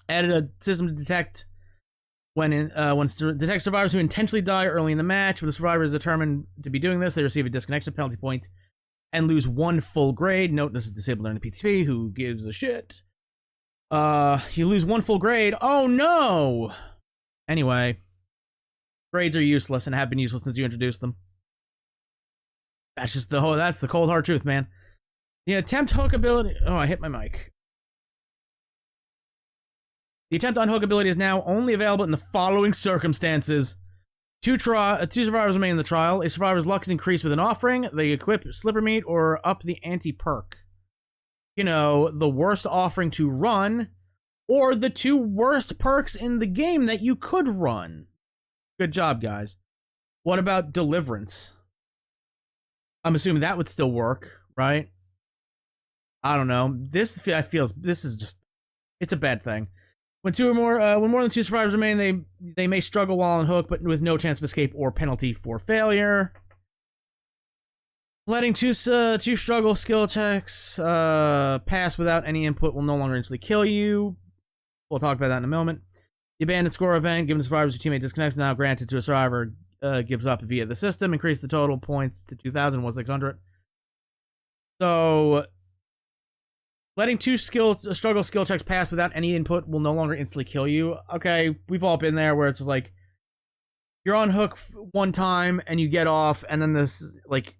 [SPEAKER 1] Added a system to detect detect survivors who intentionally die early in the match. When the survivor is determined to be doing this, they receive a disconnection penalty point and lose 1 full grade. Note this is disabled during the PTB. Who gives a shit? You lose 1 full grade. Oh no! Anyway, grades are useless and have been useless since you introduced them. That's just that's the cold hard truth, man. The attempt hook ability. Oh, I hit my mic. The attempt on hook ability is now only available in the following circumstances. Two survivors remain in the trial. A survivor's luck is increased with an offering. They equip slipper meat or up the anti-perk. You know, the worst offering to run, or the 2 worst perks in the game that you could run. Good job, guys. What about deliverance? I'm assuming that would still work, right? I don't know. This is just, it's a bad thing. When more than 2 survivors remain, they may struggle while on hook, but with no chance of escape or penalty for failure. Letting two struggle skill checks pass without any input will no longer instantly kill you. We'll talk about that in a moment. The abandoned score event, given the survivors who teammate disconnects, now granted to a survivor gives up via the system. Increase the total points to 2,000, was 600. So, letting 2 struggle skill checks pass without any input will no longer instantly kill you. Okay, we've all been there where it's like, you're on hook 1 time and you get off, and then this, like,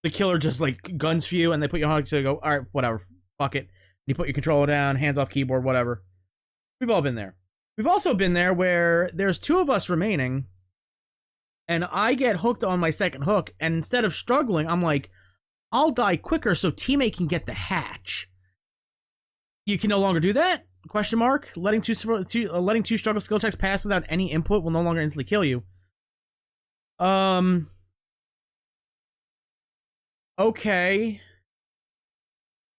[SPEAKER 1] the killer just, like, guns for you, and they put you on hook, so you go, alright, whatever, fuck it. You put your controller down, hands off keyboard, whatever. We've all been there. We've also been there where there's 2 of us remaining, and I get hooked on my second hook, and instead of struggling, I'm like, I'll die quicker so teammate can get the hatch. You can no longer do that? Question mark. Letting two struggle skill checks pass without any input will no longer instantly kill you. Okay.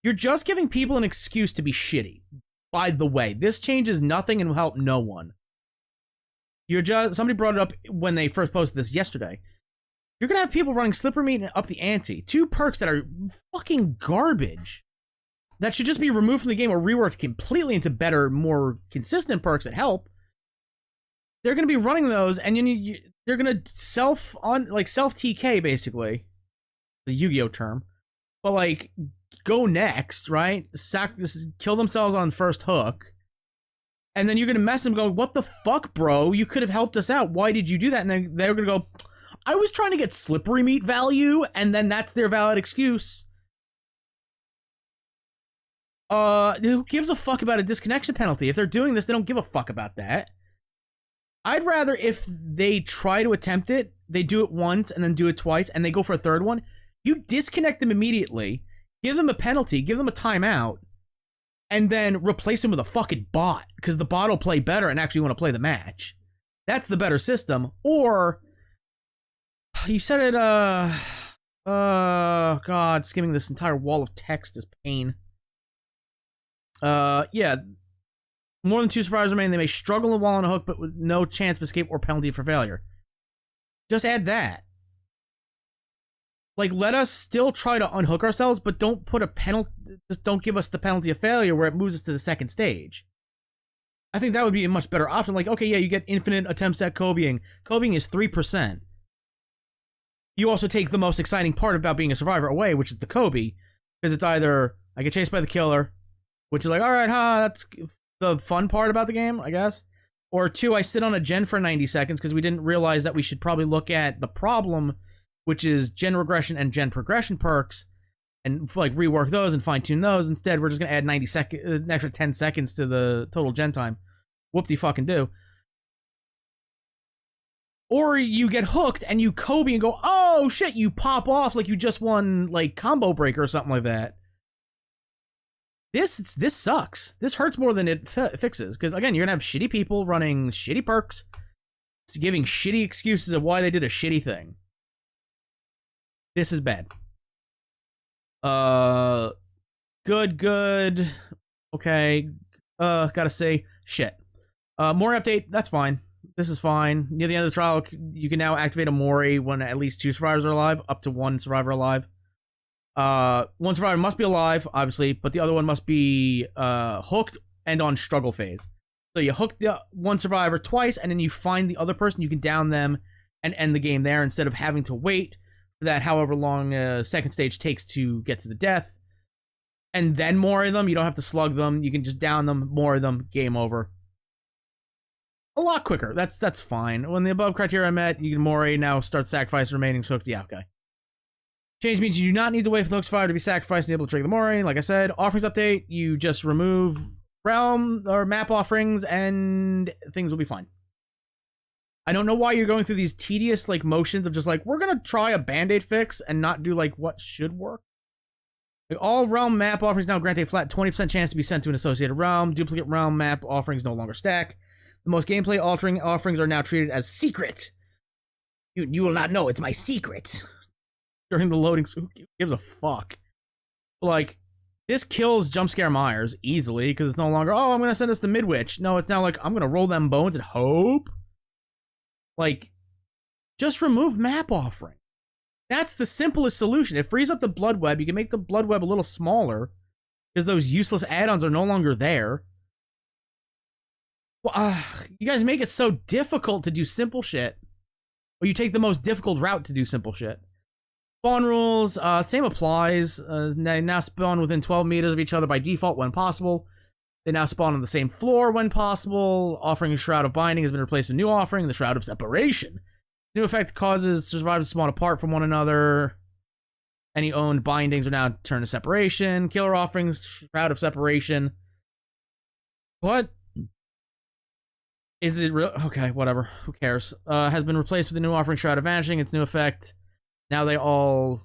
[SPEAKER 1] You're just giving people an excuse to be shitty. By the way, this changes nothing and will help no one. Somebody brought it up when they first posted this yesterday. You're gonna have people running slipper meat and up the ante. 2 perks that are fucking garbage. That should just be removed from the game or reworked completely into better, more consistent perks that help. They're going to be running those, and they're going to self-TK, basically. The Yu-Gi-Oh term. But, like, go next, right? Kill themselves on first hook. And then you're going to mess them going, what the fuck, bro? You could have helped us out. Why did you do that? And then they're going to go, I was trying to get slippery meat value, and then that's their valid excuse. Who gives a fuck about a disconnection penalty? If they're doing this, they don't give a fuck about that. I'd rather if they try to attempt it, they do it once and then do it twice, and they go for a third one, you disconnect them immediately, give them a penalty, give them a timeout, and then replace them with a fucking bot, because the bot will play better and actually want to play the match. That's the better system. Or, you said it, God, skimming this entire wall of text is pain. Yeah. More than 2 survivors remain. They may struggle while on a hook, but with no chance of escape or penalty for failure. Just add that. Like, let us still try to unhook ourselves, but don't put a penalty. Just don't give us the penalty of failure where it moves us to the second stage. I think that would be a much better option. Like, okay, yeah, you get infinite attempts at Kobeing. Kobeing is 3%. You also take the most exciting part about being a survivor away, which is the Kobe, because it's either I get chased by the killer, which is like, all right, that's the fun part about the game, I guess. Or 2, I sit on a gen for 90 seconds because we didn't realize that we should probably look at the problem, which is gen regression and gen progression perks, and like rework those and fine tune those. Instead, we're just gonna add an extra 10 seconds to the total gen time. Whoop-de-fucking do. Or you get hooked and you Kobe and go, oh shit, you pop off like you just won like Combo Breaker or something like that. This sucks. This hurts more than it fixes. Because again, you're gonna have shitty people running shitty perks, giving shitty excuses of why they did a shitty thing. This is bad. Good. Okay. Gotta say, shit. More update, that's fine. This is fine. Near the end of the trial, you can now activate a Mori when at least 2 survivors are alive, up to 1 survivor alive. 1 survivor must be alive, obviously, but the other one must be hooked and on struggle phase. So you hook the 1 survivor twice, and then you find the other person, you can down them and end the game there instead of having to wait for that however long second stage takes to get to the death. And then more of them, you don't have to slug them, you can just down them, more of them, game over. A lot quicker. That's fine. When the above criteria are met, you can Mori now start sacrifice remaining hooked. Yeah, okay. Change means you do not need to wait for the hook's fire to be sacrificed and able to trigger the Mori. Like I said, offerings update, you just remove realm or map offerings and things will be fine. I don't know why you're going through these tedious like motions of just like, we're gonna try a band-aid fix and not do like what should work. Like, all realm map offerings now grant a flat 20% chance to be sent to an associated realm. Duplicate realm map offerings no longer stack. The most gameplay altering offerings are now treated as secret. You will not know, it's my secret. During the loading, who gives a fuck? Like, this kills jump scare Myers easily, because it's no longer, oh, I'm gonna send us to Midwich. No, it's now like, I'm gonna roll them bones and hope. Like, just remove map offering. That's the simplest solution. It frees up the blood web. You can make the blood web a little smaller, because those useless add-ons are no longer there. Well, you guys make it so difficult to do simple shit. Or you take the most difficult route to do simple shit. Spawn rules, same applies. They now spawn within 12 meters of each other by default when possible. They now spawn on the same floor when possible. Offering a Shroud of Binding has been replaced with a new offering, the Shroud of Separation. New effect causes survivors to spawn apart from one another. Any owned bindings are now turned to Separation. Killer offerings, Shroud of Separation. What? Is it real? Okay, whatever. Who cares? Has been replaced with the new offering, Shroud of Vanishing. Its new effect. Now they all...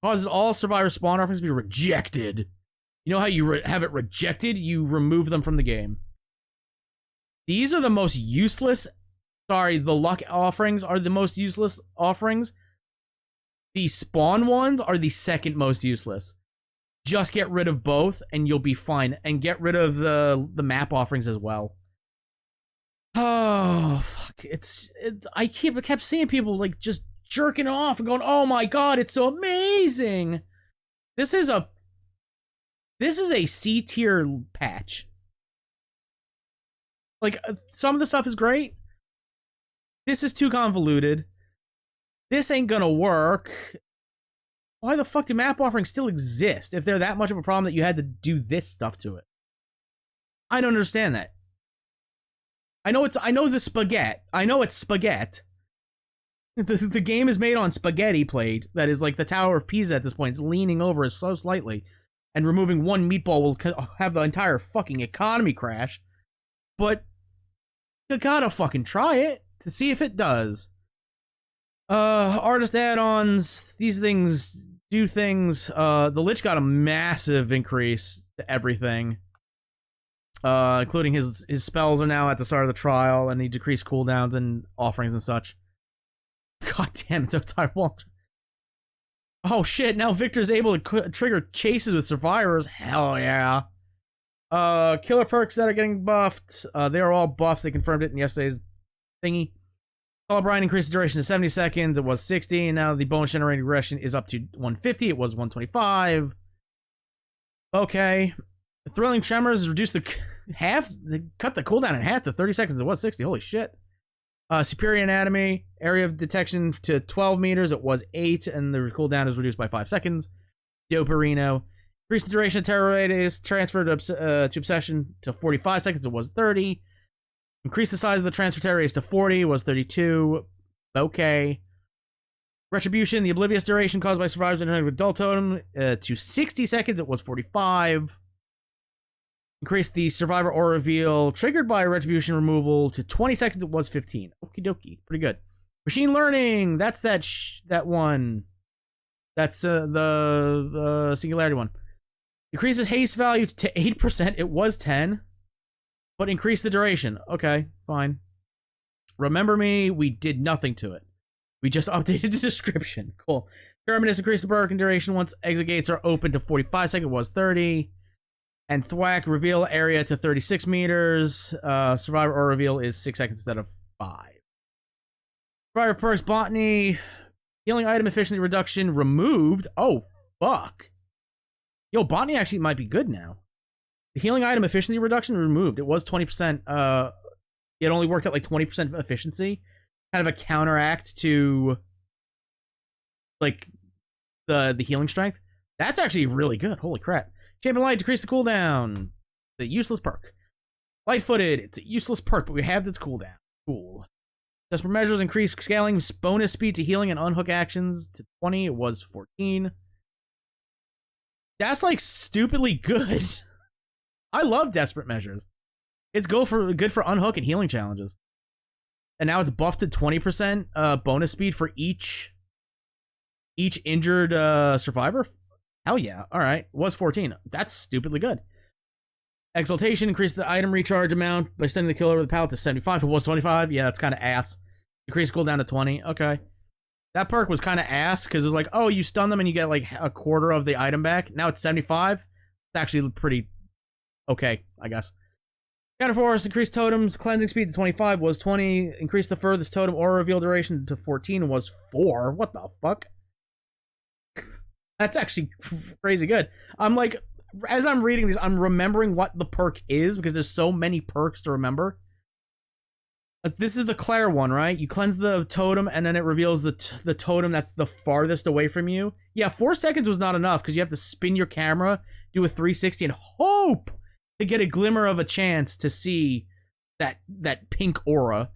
[SPEAKER 1] causes all survivor spawn offerings to be rejected. You know how you have it rejected? You remove them from the game. These are the most useless... Sorry, the luck offerings are the most useless offerings. The spawn ones are the second most useless. Just get rid of both and you'll be fine. And get rid of the map offerings as well. Oh, fuck. I kept seeing people like just jerking off and going, oh my god, it's so amazing. This is a C tier patch. Like, some of the stuff is great. This is too convoluted. This ain't gonna work. Why the fuck do map offerings still exist if they're that much of a problem that you had to do this stuff to it? I don't understand that. I know the spaghetti. I know it's spaghetti. The game is made on spaghetti plate that is like the Tower of Pisa at this point. It's leaning over so slightly. And removing one meatball will have the entire fucking economy crash. But you gotta fucking try it to see if it does. Artist add-ons. These things do things. The Lich got a massive increase to everything. Including his spells are now at the start of the trial, and he decreased cooldowns and offerings and such. God damn, it's so tired. Oh shit, now Victor's able to trigger chases with survivors. Hell yeah. Killer perks that are getting buffed. They are all buffs. They confirmed it in yesterday's thingy. Call Brian increased the duration to 70 seconds. It was 60, and now the bonus generating regression is up to 150. It was 125. Okay. Thrilling Tremors reduced the they cut the cooldown in half to 30 seconds. It was 60. Holy shit. Superior Anatomy, area of detection to 12 meters. It was 8, and the cooldown is reduced by 5 seconds. Doperino. Increase the duration of terror radius. Transfer to obsession to 45 seconds. It was 30. Increase the size of the transfer terror radius to 40. It was 32. Okay. Retribution. The oblivious duration caused by survivors interacting with adult totem to 60 seconds. It was 45. Increase the survivor aura reveal triggered by retribution removal to 20 seconds. It was 15. Okie dokie. Pretty good. Machine learning. That's that one. That's the singularity one. Decreases haste value to 8%. It was 10. But increase the duration. Okay, fine. Remember me, we did nothing to it. We just updated the description. Cool. Terminus increased the perk and duration once exit gates are open to 45 seconds. It was 30. And thwack reveal area to 36 meters. Survivor or reveal is 6 seconds instead of 5. Survivor perks botany. Healing item efficiency reduction removed. Oh, fuck. Yo, botany actually might be good now. The healing item efficiency reduction removed. It was 20%. It only worked at like 20% efficiency. Kind of a counteract to like the healing strength. That's actually really good. Holy crap. Champion Light, decrease the cooldown. The useless perk. Light-footed, it's a useless perk, but we have its cooldown. Cool. Desperate measures increase scaling bonus speed to healing and unhook actions to 20. It was 14. That's like stupidly good. I love desperate measures. It's good for unhook and healing challenges. And now it's buffed to 20% bonus speed for each injured survivor. Hell yeah. All right. It was 14. That's stupidly good. Exaltation increased the item recharge amount by sending the killer over the pallet to 75. It was 25. Yeah, that's kind of ass. Decrease cooldown to 20. Okay. That perk was kind of ass because it was like, oh, you stun them and you get like a quarter of the item back. Now it's 75. It's actually pretty okay, I guess. Counterforce, increased totems, cleansing speed to 25 was 20. Increased the furthest totem aura reveal duration to 14 was 4. What the fuck? That's actually crazy good. I'm like, as I'm reading these, I'm remembering what the perk is because there's so many perks to remember. This is the Claire one, right? You cleanse the totem and then it reveals the totem that's the farthest away from you. Yeah, 4 seconds was not enough because you have to spin your camera, do a 360, and hope to get a glimmer of a chance to see that pink aura.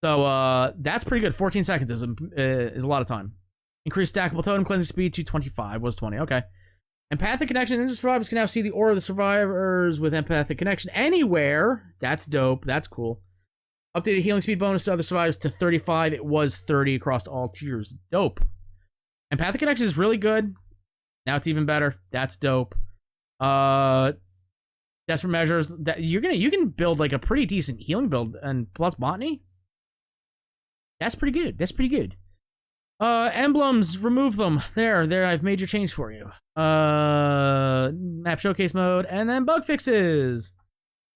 [SPEAKER 1] So that's pretty good. 14 seconds is a lot of time. Increased stackable totem cleansing speed to 25 was 20. Okay. Empathic connection. Injured survivors can now see the aura of the survivors with empathic connection anywhere. That's dope. That's cool. Updated healing speed bonus to other survivors to 35. It was 30 across all tiers. Dope. Empathic connection is really good. Now it's even better. That's dope. Desperate measures that you can build like a pretty decent healing build and plus botany. That's pretty good. That's pretty good. Emblems, remove them. There, I've made your change for you. Map showcase mode, and then bug fixes.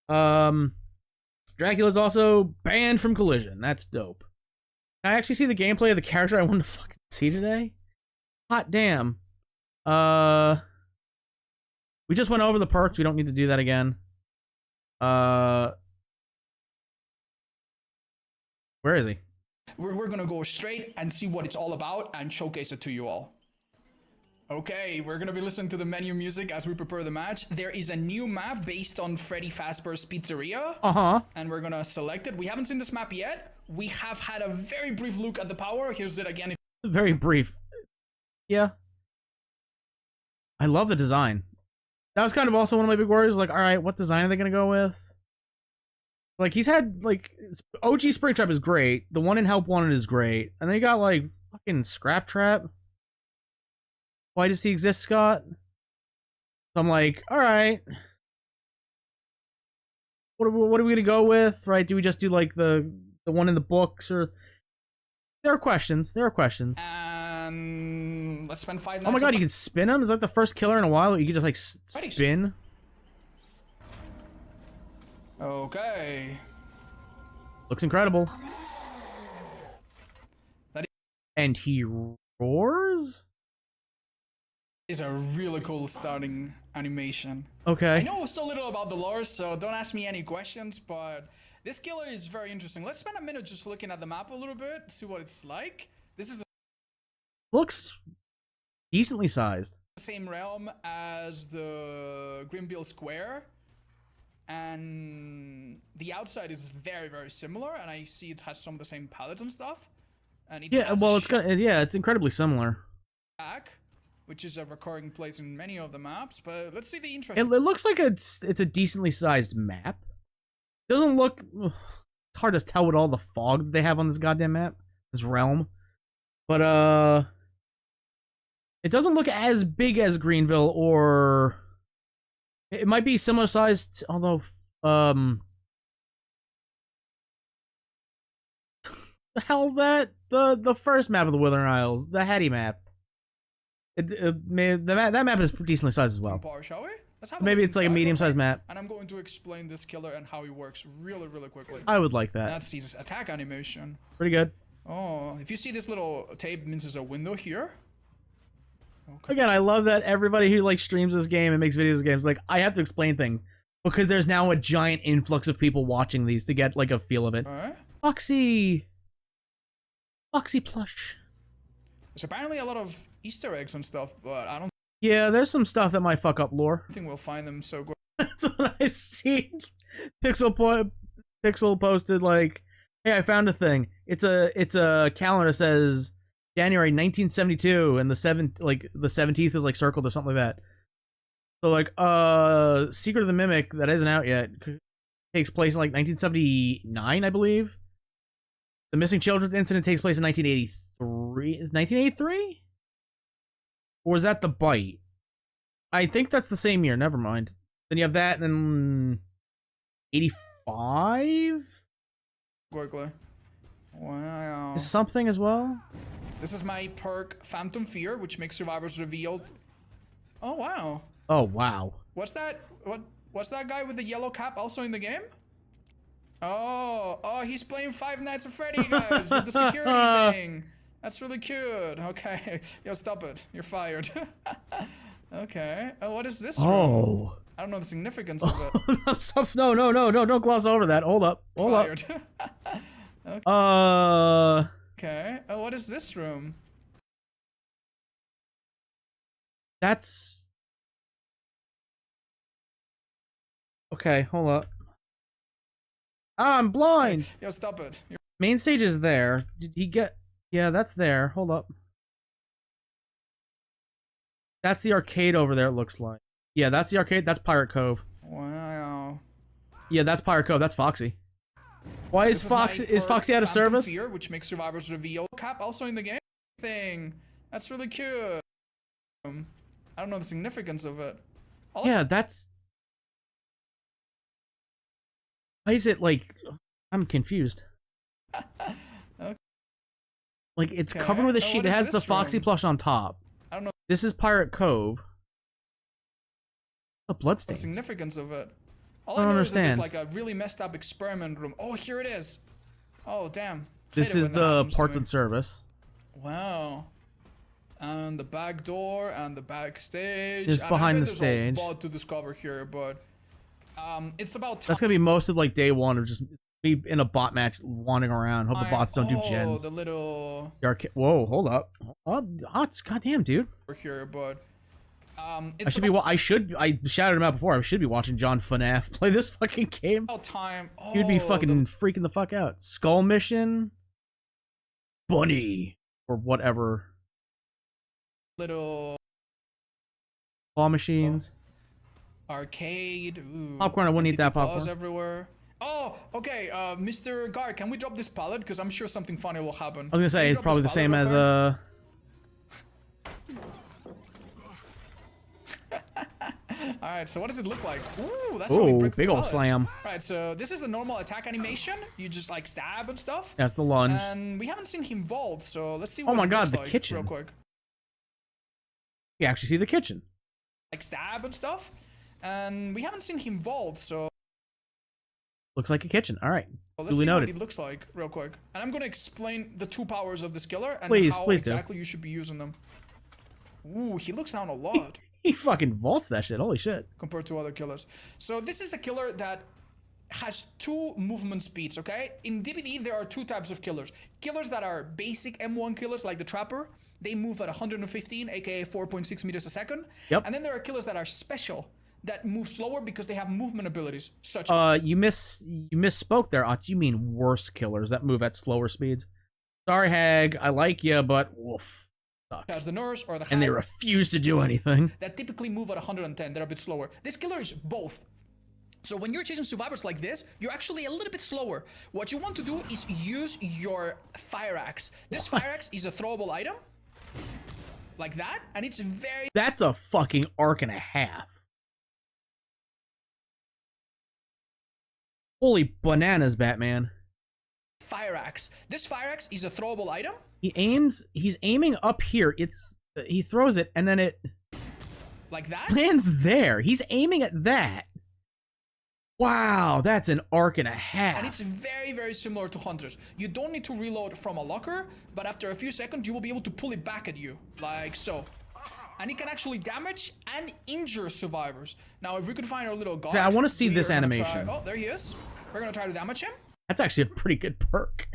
[SPEAKER 1] Dracula's also banned from collision. That's dope. Can I actually see the gameplay of the character I wanted to fucking see today? Hot damn. We just went over the perks. We don't need to do that again. Where is he?
[SPEAKER 6] We're gonna go straight and see what it's all about and showcase it to you all. Okay, we're gonna be listening to the menu music as we prepare the match. There is a new map based on Freddy Fazbear's Pizzeria. And we're gonna select it. We haven't seen this map yet. We have had a very brief look at the power. Here's it again.
[SPEAKER 1] Very brief. Yeah. I love the design. That was kind of also one of my big worries. Like, all right, what design are they gonna go with? Like, he's had, like, OG Springtrap is great. The one in Help Wanted is great. And then you got, like, fucking Scrap Trap. Why does he exist, Scott? So I'm like, alright. What are we gonna go with, right? Do we just do, like, the one in the books, or... There are questions. There are questions.
[SPEAKER 6] Let's spend 5 minutes.
[SPEAKER 1] Oh my god, you can spin him? Is that the first killer in a while that you can just, like, spin?
[SPEAKER 6] Okay.
[SPEAKER 1] Looks incredible. And he roars?
[SPEAKER 6] Is a really cool starting animation.
[SPEAKER 1] Okay.
[SPEAKER 6] I know so little about the lore, so don't ask me any questions, but this killer is very interesting. Let's spend a minute just looking at the map a little bit, see what it's like. This is
[SPEAKER 1] looks decently sized.
[SPEAKER 6] same realm as the Grimville Square, and the outside is very, very similar, and I see it has some of the same palettes and stuff. And it has
[SPEAKER 1] well,
[SPEAKER 6] a
[SPEAKER 1] it's gonna, yeah, it's incredibly similar.
[SPEAKER 6] shack, which is a recurring place in many of the maps, but let's see the
[SPEAKER 1] It
[SPEAKER 6] interesting.
[SPEAKER 1] looks like it's a decently sized map. Doesn't look. It's hard to tell with all the fog that they have on this goddamn map, this realm. But it doesn't look as big as Greenville, or it might be similar sized. Although, the hell's that? The first map of the Withering Isles, the Hattie map. That map is decently sized as well.
[SPEAKER 6] Shall we? Let's have a
[SPEAKER 1] Maybe
[SPEAKER 6] look
[SPEAKER 1] it's like a
[SPEAKER 6] inside real
[SPEAKER 1] medium-sized
[SPEAKER 6] quick,
[SPEAKER 1] map.
[SPEAKER 6] And I'm going to explain this killer and how he works really, really quickly.
[SPEAKER 1] I would like that.
[SPEAKER 6] That's his attack animation.
[SPEAKER 1] Pretty good.
[SPEAKER 6] Oh, if you see this little tape means there's a window here. Okay.
[SPEAKER 1] Again, I love that everybody who like streams this game and makes videos of games, like, I have to explain things because there's now a giant influx of people watching these to get like a feel of it.
[SPEAKER 6] Alright.
[SPEAKER 1] Foxy plush.
[SPEAKER 6] There's apparently a lot of Easter eggs and stuff, but I don't
[SPEAKER 1] Yeah, there's some stuff that might fuck up lore.
[SPEAKER 6] think we'll find them so good.
[SPEAKER 1] That's what I've seen. Pixel posted like, "Hey, I found a thing. It's a calendar that says January 1972, and the 17th is like circled or something like that." So like, Secret of the Mimic that isn't out yet takes place in like 1979, I believe. The Missing Children's incident takes place in 1983. 1983? Or was that The Bite? I think that's the same year. Never mind. Then you have that, and then 85
[SPEAKER 6] Quickly. Wow.
[SPEAKER 1] is something as well.
[SPEAKER 6] This is my perk, Phantom Fear, which makes survivors revealed. Oh wow.
[SPEAKER 1] Oh wow.
[SPEAKER 6] What's that? What's that guy with the yellow cap also in the game? Oh, he's playing Five Nights at Freddy, guys, with the security thing. That's really cute. Okay. Yo, stop it. You're fired. Okay. Oh, what is this room?
[SPEAKER 1] Oh.
[SPEAKER 6] I don't know the significance of it.
[SPEAKER 1] No, don't gloss over that. Hold up.
[SPEAKER 6] Fired.
[SPEAKER 1] up.
[SPEAKER 6] Okay. Oh, what is this room?
[SPEAKER 1] That's okay. Hold up. Ah, I'm blind.
[SPEAKER 6] Yo, stop it.
[SPEAKER 1] Main stage is there. Did he get? Yeah, that's there. Hold up. That's the arcade over there. It looks like. Yeah, that's the arcade. That's Pirate Cove.
[SPEAKER 6] Wow.
[SPEAKER 1] Yeah, that's Pirate Cove. That's Foxy. Why is Foxy out of
[SPEAKER 6] Phantom
[SPEAKER 1] service?
[SPEAKER 6] Fear, which makes survivors reveal cap also in the game thing. That's really cute. I don't know the significance of it.
[SPEAKER 1] Yeah, that's. Why is it like? I'm confused.
[SPEAKER 6] Okay.
[SPEAKER 1] Like it's covered with a sheet.
[SPEAKER 6] What
[SPEAKER 1] It
[SPEAKER 6] is
[SPEAKER 1] has the
[SPEAKER 6] this
[SPEAKER 1] Foxy
[SPEAKER 6] room?
[SPEAKER 1] plush on top.
[SPEAKER 6] I don't know
[SPEAKER 1] This is Pirate Cove. The
[SPEAKER 6] the
[SPEAKER 1] bloodstains.
[SPEAKER 6] significance of it. All
[SPEAKER 1] I don't
[SPEAKER 6] know is that
[SPEAKER 1] understand.
[SPEAKER 6] there's like a really messed up experiment room. Oh, here it is. Oh, damn.
[SPEAKER 1] This
[SPEAKER 6] Hate it
[SPEAKER 1] is
[SPEAKER 6] when that
[SPEAKER 1] the
[SPEAKER 6] happens to
[SPEAKER 1] parts
[SPEAKER 6] me.
[SPEAKER 1] and service.
[SPEAKER 6] Wow. And the back door and the backstage.
[SPEAKER 1] Just
[SPEAKER 6] And I
[SPEAKER 1] behind
[SPEAKER 6] bet
[SPEAKER 1] the
[SPEAKER 6] there's
[SPEAKER 1] stage.
[SPEAKER 6] A lot to discover here, but it's about time.
[SPEAKER 1] That's gonna be most of like day one of just be in a bot match wandering around. Hope the bots don't do gens.
[SPEAKER 6] The little
[SPEAKER 1] The arcade. Whoa, hold up. Oh, hots. Goddamn, dude.
[SPEAKER 6] here, but
[SPEAKER 1] I
[SPEAKER 6] it's
[SPEAKER 1] should be. I shouted him out before. I should be watching John FNAF play this fucking game.
[SPEAKER 6] about time. Oh,
[SPEAKER 1] He'd be fucking
[SPEAKER 6] the
[SPEAKER 1] freaking the fuck out. Skull Mission, Bunny, or whatever.
[SPEAKER 6] little
[SPEAKER 1] Claw machines.
[SPEAKER 6] arcade. Ooh,
[SPEAKER 1] Popcorn, I wouldn't eat that
[SPEAKER 6] claws
[SPEAKER 1] popcorn.
[SPEAKER 6] everywhere. Oh, okay. Mr. Guard, can we drop this pallet? Because I'm sure something funny will happen.
[SPEAKER 1] I was gonna say it's probably the same as
[SPEAKER 6] All right, so what does it look like? Ooh, that's how we
[SPEAKER 1] Ooh,
[SPEAKER 6] break
[SPEAKER 1] big ol'
[SPEAKER 6] pallets.
[SPEAKER 1] slam.
[SPEAKER 6] All right, so this is the normal attack animation. You just like stab and stuff.
[SPEAKER 1] That's the lunge.
[SPEAKER 6] And we haven't seen him vault, so let's see
[SPEAKER 1] Oh
[SPEAKER 6] what
[SPEAKER 1] my
[SPEAKER 6] it
[SPEAKER 1] God,
[SPEAKER 6] looks
[SPEAKER 1] the
[SPEAKER 6] like
[SPEAKER 1] kitchen.
[SPEAKER 6] real quick.
[SPEAKER 1] You actually see the kitchen.
[SPEAKER 6] Like stab and stuff. And we haven't seen him vault, so
[SPEAKER 1] Looks like a kitchen. All right.
[SPEAKER 6] let's
[SPEAKER 1] Duly
[SPEAKER 6] see
[SPEAKER 1] noted.
[SPEAKER 6] what it looks like real quick. And I'm gonna explain the two powers of this killer and
[SPEAKER 1] Please,
[SPEAKER 6] how
[SPEAKER 1] please do.
[SPEAKER 6] exactly you should be using them. Ooh, he looks down a lot
[SPEAKER 1] He fucking vaults that shit. Holy shit.
[SPEAKER 6] compared to other killers. So this is a killer that has two movement speeds, okay? In DBD, there are two types of killers. Killers that are basic M1 killers, like the Trapper, They move at 115, aka 4.6 meters a second.
[SPEAKER 1] Yep.
[SPEAKER 6] And then there are killers that are special, that move slower because they have movement abilities, such
[SPEAKER 1] You misspoke there, Otz. You mean worse killers that move at slower speeds. Sorry, Hag. I like you, but woof.
[SPEAKER 6] as the nurse or the
[SPEAKER 1] And they
[SPEAKER 6] Hag,
[SPEAKER 1] refuse to do anything.
[SPEAKER 6] that typically move at 110. They're a bit slower. This killer is both. So when you're chasing survivors like this, you're actually a little bit slower. What you want to do is use your fire axe. This fire axe is a throwable item, like that, and it's very...
[SPEAKER 1] That's a fucking arc and a half. Holy bananas, Batman.
[SPEAKER 6] Fire axe. This fire axe is a throwable item.
[SPEAKER 1] He's aiming up here. He throws it and then it
[SPEAKER 6] Like that.
[SPEAKER 1] lands there. He's aiming at that. Wow, that's an arc and a half.
[SPEAKER 6] And it's very, very similar to Hunters. You don't need to reload from a locker, but after a few seconds, you will be able to pull it back at you, like so. And it can actually damage and injure survivors. Now, if we could find our little guard...
[SPEAKER 1] I want to see
[SPEAKER 6] we
[SPEAKER 1] this
[SPEAKER 6] are gonna
[SPEAKER 1] animation.
[SPEAKER 6] Oh, there he is. We're going to try to damage him.
[SPEAKER 1] That's actually a pretty good perk.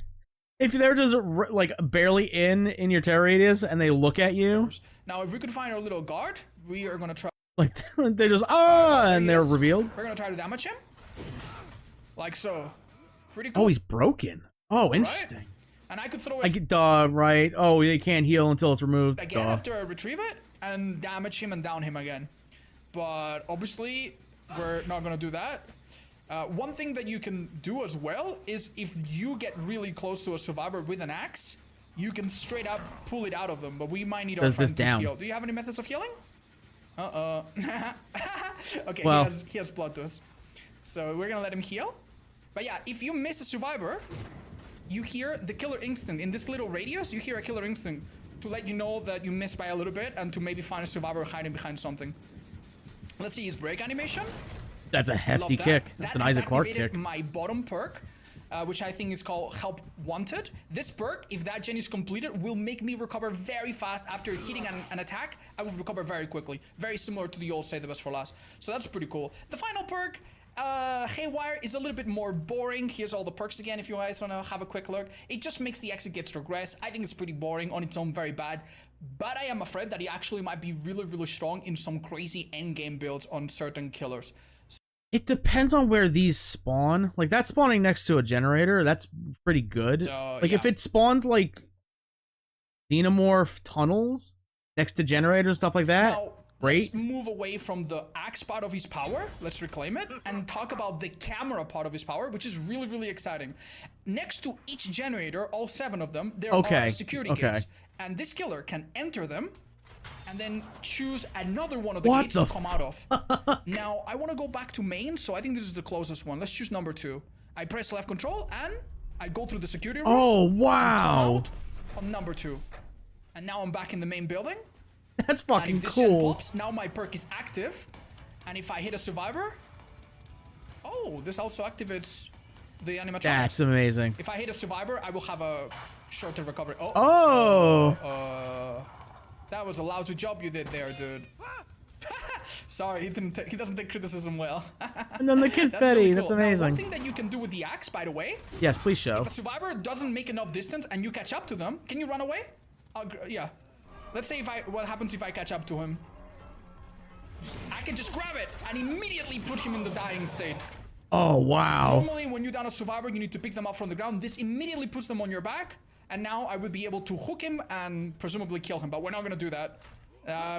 [SPEAKER 1] If they're just like barely in your terror radius and they look at you,
[SPEAKER 6] Now, if we could find our little guard, we are going to try...
[SPEAKER 1] like they just
[SPEAKER 6] there
[SPEAKER 1] and
[SPEAKER 6] he
[SPEAKER 1] they're
[SPEAKER 6] is.
[SPEAKER 1] revealed.
[SPEAKER 6] We're going to try to damage him. Like so. Pretty cool.
[SPEAKER 1] Oh, he's broken. Oh, interesting.
[SPEAKER 6] And I could throw it
[SPEAKER 1] I get right. Oh, they can't heal until it's removed.
[SPEAKER 6] again after I retrieve it and damage him and down him again. But obviously, we're not gonna do that. One thing that you can do as well is if you get really close to a survivor with an axe, you can straight up pull it out of them. But we might need our
[SPEAKER 1] Does this
[SPEAKER 6] friend to
[SPEAKER 1] down?
[SPEAKER 6] heal. Do you have any methods of healing? Okay,
[SPEAKER 1] Well.
[SPEAKER 6] he has blood to us. So we're gonna let him heal. But yeah, if you miss a survivor, you hear the killer instinct. In this little radius, you hear a killer instinct to let you know that you missed by a little bit and to maybe find a survivor hiding behind something. Let's see his break animation.
[SPEAKER 1] That's a hefty
[SPEAKER 6] Love that.
[SPEAKER 1] kick.
[SPEAKER 6] That
[SPEAKER 1] That's an
[SPEAKER 6] has
[SPEAKER 1] Isaac Clarke
[SPEAKER 6] activated
[SPEAKER 1] kick.
[SPEAKER 6] my bottom perk, which I think is called Help Wanted. This perk, if that gen is completed, will make me recover very fast after hitting an attack. I will recover very quickly. Very similar to the old Save the Best for Last. So that's pretty cool. The final perk, Haywire, is a little bit more boring. Here's all the perks again if you guys want to have a quick look. It just makes the exit gets regress. I think it's pretty boring on its own, very bad. But I am afraid that it actually might be really, really strong in some crazy endgame builds on certain killers.
[SPEAKER 1] It depends on where these spawn. Like that spawning next to a generator, that's pretty good.
[SPEAKER 6] So,
[SPEAKER 1] like if
[SPEAKER 6] yeah.
[SPEAKER 1] it spawns like xenomorph tunnels next to generators, stuff like that.
[SPEAKER 6] Now,
[SPEAKER 1] Great.
[SPEAKER 6] let's move away from the axe part of his power. Let's reclaim it and talk about the camera part of his power, which is really, really exciting. Next to each generator, all 7 of them, there are security gates. And this killer can enter them and then choose another one of the gates to come out of. Now, I want to go back to main, so I think this is the closest one. Let's choose number 2. I press left control and I go through the security room.
[SPEAKER 1] Oh,
[SPEAKER 6] and come
[SPEAKER 1] wow.
[SPEAKER 6] out on number 2. And now I'm back in the main building.
[SPEAKER 1] That's
[SPEAKER 6] And
[SPEAKER 1] fucking
[SPEAKER 6] if this gen
[SPEAKER 1] cool.
[SPEAKER 6] pops, now my perk is active. And if I hit a survivor... Oh, this also activates the animatronics.
[SPEAKER 1] That's amazing.
[SPEAKER 6] If I hit a survivor, I will have a shorter recovery.
[SPEAKER 1] Oh.
[SPEAKER 6] That was a lousy job you did there, dude. Sorry, he doesn't take criticism well.
[SPEAKER 1] And then the confetti.
[SPEAKER 6] really
[SPEAKER 1] That's
[SPEAKER 6] cool. Now,
[SPEAKER 1] amazing.
[SPEAKER 6] one thing that you can do with the axe, by the way,
[SPEAKER 1] Yes, please show.
[SPEAKER 6] if a survivor doesn't make enough distance and you catch up to them, can you run away? Yeah. Let's say what happens if I catch up to him. I can just grab it and immediately put him in the dying state.
[SPEAKER 1] Oh, wow.
[SPEAKER 6] Normally, when you down a survivor, you need to pick them up from the ground. This immediately puts them on your back, and now I would be able to hook him and presumably kill him, but we're not gonna do that.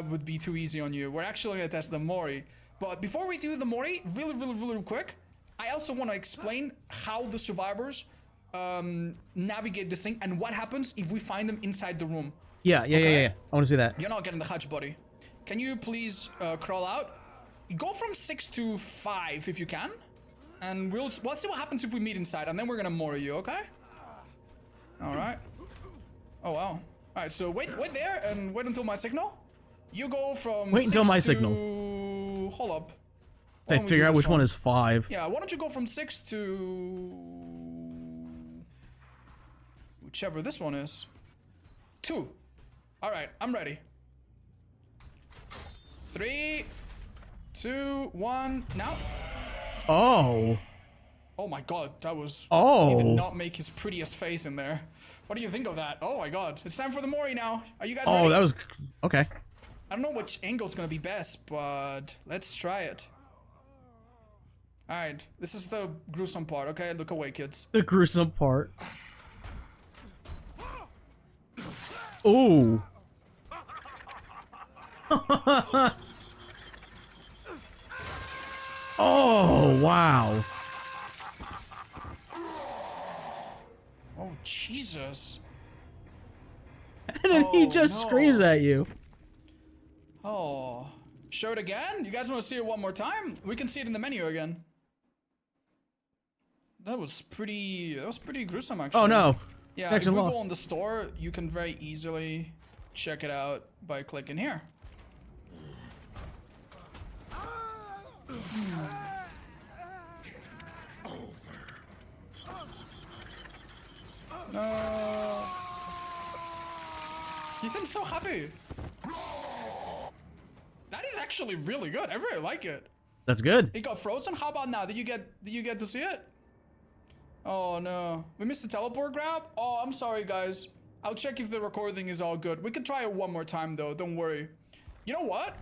[SPEAKER 6] Would be too easy on you. We're actually gonna test the Mori. But before we do the Mori, really quick, I also want to explain how the survivors navigate this thing and what happens if we find them inside the room.
[SPEAKER 1] Yeah. I want to see that.
[SPEAKER 6] You're not getting the hatch, buddy. Can you please crawl out? Go from 6 to 5 if you can. And let's see what happens if we meet inside, and then we're gonna Mori you, okay? Alright. Oh, wow. Alright, so wait there and wait until my signal. You go from
[SPEAKER 1] Wait until
[SPEAKER 6] 6
[SPEAKER 1] my
[SPEAKER 6] to...
[SPEAKER 1] signal.
[SPEAKER 6] Hold up.
[SPEAKER 1] I
[SPEAKER 6] Why don't we
[SPEAKER 1] figure
[SPEAKER 6] do
[SPEAKER 1] out
[SPEAKER 6] this
[SPEAKER 1] which one is 5.
[SPEAKER 6] Yeah, why don't you go from 6 to... whichever this one is. 2. Alright, I'm ready. 3, 2, 1, now.
[SPEAKER 1] Oh.
[SPEAKER 6] Oh my god, that was...
[SPEAKER 1] Oh.
[SPEAKER 6] He did not make his prettiest face in there. What do you think of that? Oh my god. It's time for the Mori now. Are you guys ready?
[SPEAKER 1] Oh, that was... Okay.
[SPEAKER 6] I don't know which angle's gonna be best, but let's try it. Alright, this is the gruesome part, okay? Look away, kids.
[SPEAKER 1] The gruesome part. Ooh. Oh, wow.
[SPEAKER 6] Oh, Jesus.
[SPEAKER 1] And then he just
[SPEAKER 6] no.
[SPEAKER 1] screams at you.
[SPEAKER 6] Oh. Show it again? You guys want to see it one more time? We can see it in the menu again. That was pretty gruesome, actually.
[SPEAKER 1] Oh, no.
[SPEAKER 6] Yeah,
[SPEAKER 1] Connection
[SPEAKER 6] if we
[SPEAKER 1] lost.
[SPEAKER 6] go on the store, you can very easily check it out by clicking here. No. He seems so happy. That is actually really good. I really like it.
[SPEAKER 1] That's good.
[SPEAKER 6] It got frozen. How about now? Did you get to see it? Oh no, we missed the teleport grab. Oh, I'm sorry, guys. I'll check if the recording is all good. We can try it one more time though. Don't worry. You know what?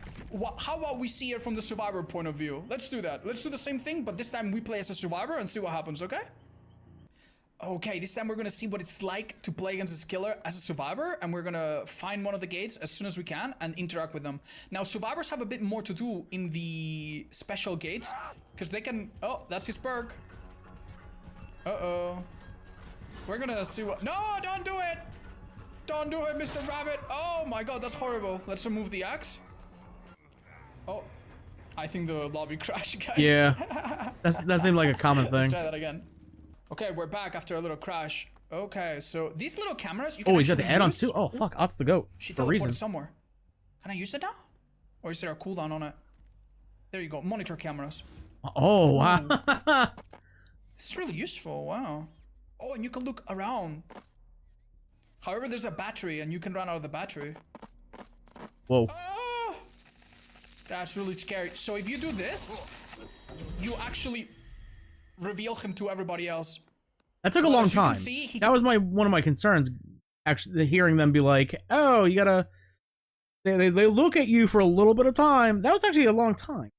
[SPEAKER 6] How about we see it from the survivor point of view? Let's do that. Let's do the same thing, but this time we play as a survivor and see what happens. Okay? Okay, this time we're gonna see what it's like to play against this killer as a survivor, and we're gonna find one of the gates as soon as we can and interact with them. Now, survivors have a bit more to do in the special gates, because they can... Oh, that's his perk. Uh-oh. We're gonna see what... No, don't do it! Don't do it, Mr. Rabbit! Oh my god, that's horrible. Let's remove the axe. Oh. I think the lobby crashed, guys.
[SPEAKER 1] Yeah. That seemed like a common
[SPEAKER 6] Let's
[SPEAKER 1] thing.
[SPEAKER 6] try that again. Okay, we're back after a little crash. Okay, so these little cameras you can
[SPEAKER 1] Oh, he's got the
[SPEAKER 6] actually
[SPEAKER 1] add-ons
[SPEAKER 6] use.
[SPEAKER 1] too. Oh, fuck. Ot's the goat.
[SPEAKER 6] She
[SPEAKER 1] For a
[SPEAKER 6] teleported
[SPEAKER 1] reason.
[SPEAKER 6] somewhere. Can I use it now? Or is there a cooldown on it? There you go. Monitor cameras.
[SPEAKER 1] Oh, wow.
[SPEAKER 6] It's really useful. Wow. Oh, and you can look around. However, there's a battery and you can run out of the battery.
[SPEAKER 1] Whoa.
[SPEAKER 6] Oh, that's really scary. So if you do this, you actually reveal him to everybody else.
[SPEAKER 1] That took a
[SPEAKER 6] But
[SPEAKER 1] long
[SPEAKER 6] as you can
[SPEAKER 1] time.
[SPEAKER 6] see, he
[SPEAKER 1] That was one of my concerns. Actually, hearing them be like, "Oh, you gotta." They look at you for a little bit of time. That was actually a long time.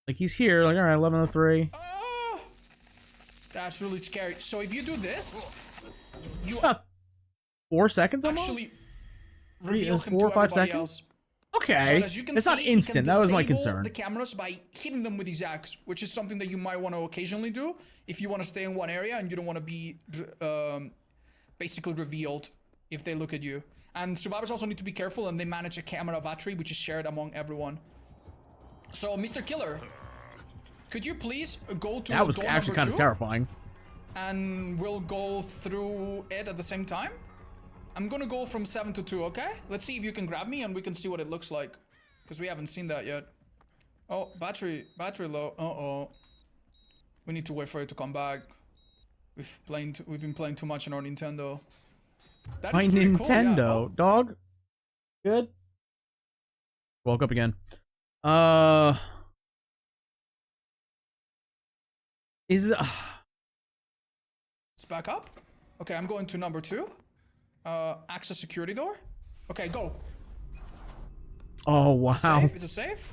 [SPEAKER 1] Like he's here. Like, all right, 11:03.
[SPEAKER 6] Oh, that's really scary. So if you do this, you
[SPEAKER 1] 4 seconds almost.
[SPEAKER 6] actually reveal him
[SPEAKER 1] 4
[SPEAKER 6] to
[SPEAKER 1] or 5
[SPEAKER 6] everybody
[SPEAKER 1] seconds.
[SPEAKER 6] else.
[SPEAKER 1] Okay,
[SPEAKER 6] But as you can
[SPEAKER 1] it's
[SPEAKER 6] see,
[SPEAKER 1] not
[SPEAKER 6] he can
[SPEAKER 1] instant. That was my
[SPEAKER 6] disable
[SPEAKER 1] concern.
[SPEAKER 6] The cameras by hitting them with his axe, which is something that you might want to occasionally do if you want to stay in one area and you don't want to be basically revealed if they look at you. And survivors also need to be careful, and they manage a camera battery, which is shared among everyone. So, Mr. Killer, could you please go to
[SPEAKER 1] That was
[SPEAKER 6] door
[SPEAKER 1] actually
[SPEAKER 6] number
[SPEAKER 1] kind of
[SPEAKER 6] 2,
[SPEAKER 1] terrifying.
[SPEAKER 6] and we'll go through it at the same time? I'm gonna go from 7 to 2, okay? Let's see if you can grab me and we can see what it looks like. Because we haven't seen that yet. Oh, battery low. Uh-oh. We need to wait for it to come back. We've been playing too much on our Nintendo. That
[SPEAKER 1] My
[SPEAKER 6] is pretty cool, yeah.
[SPEAKER 1] Nintendo
[SPEAKER 6] Oh,
[SPEAKER 1] dog. Good. Woke up again. Is it?
[SPEAKER 6] it's back up. Okay, I'm going to number 2. Access security door. Okay, go.
[SPEAKER 1] Oh wow.
[SPEAKER 6] Safe? Is it safe?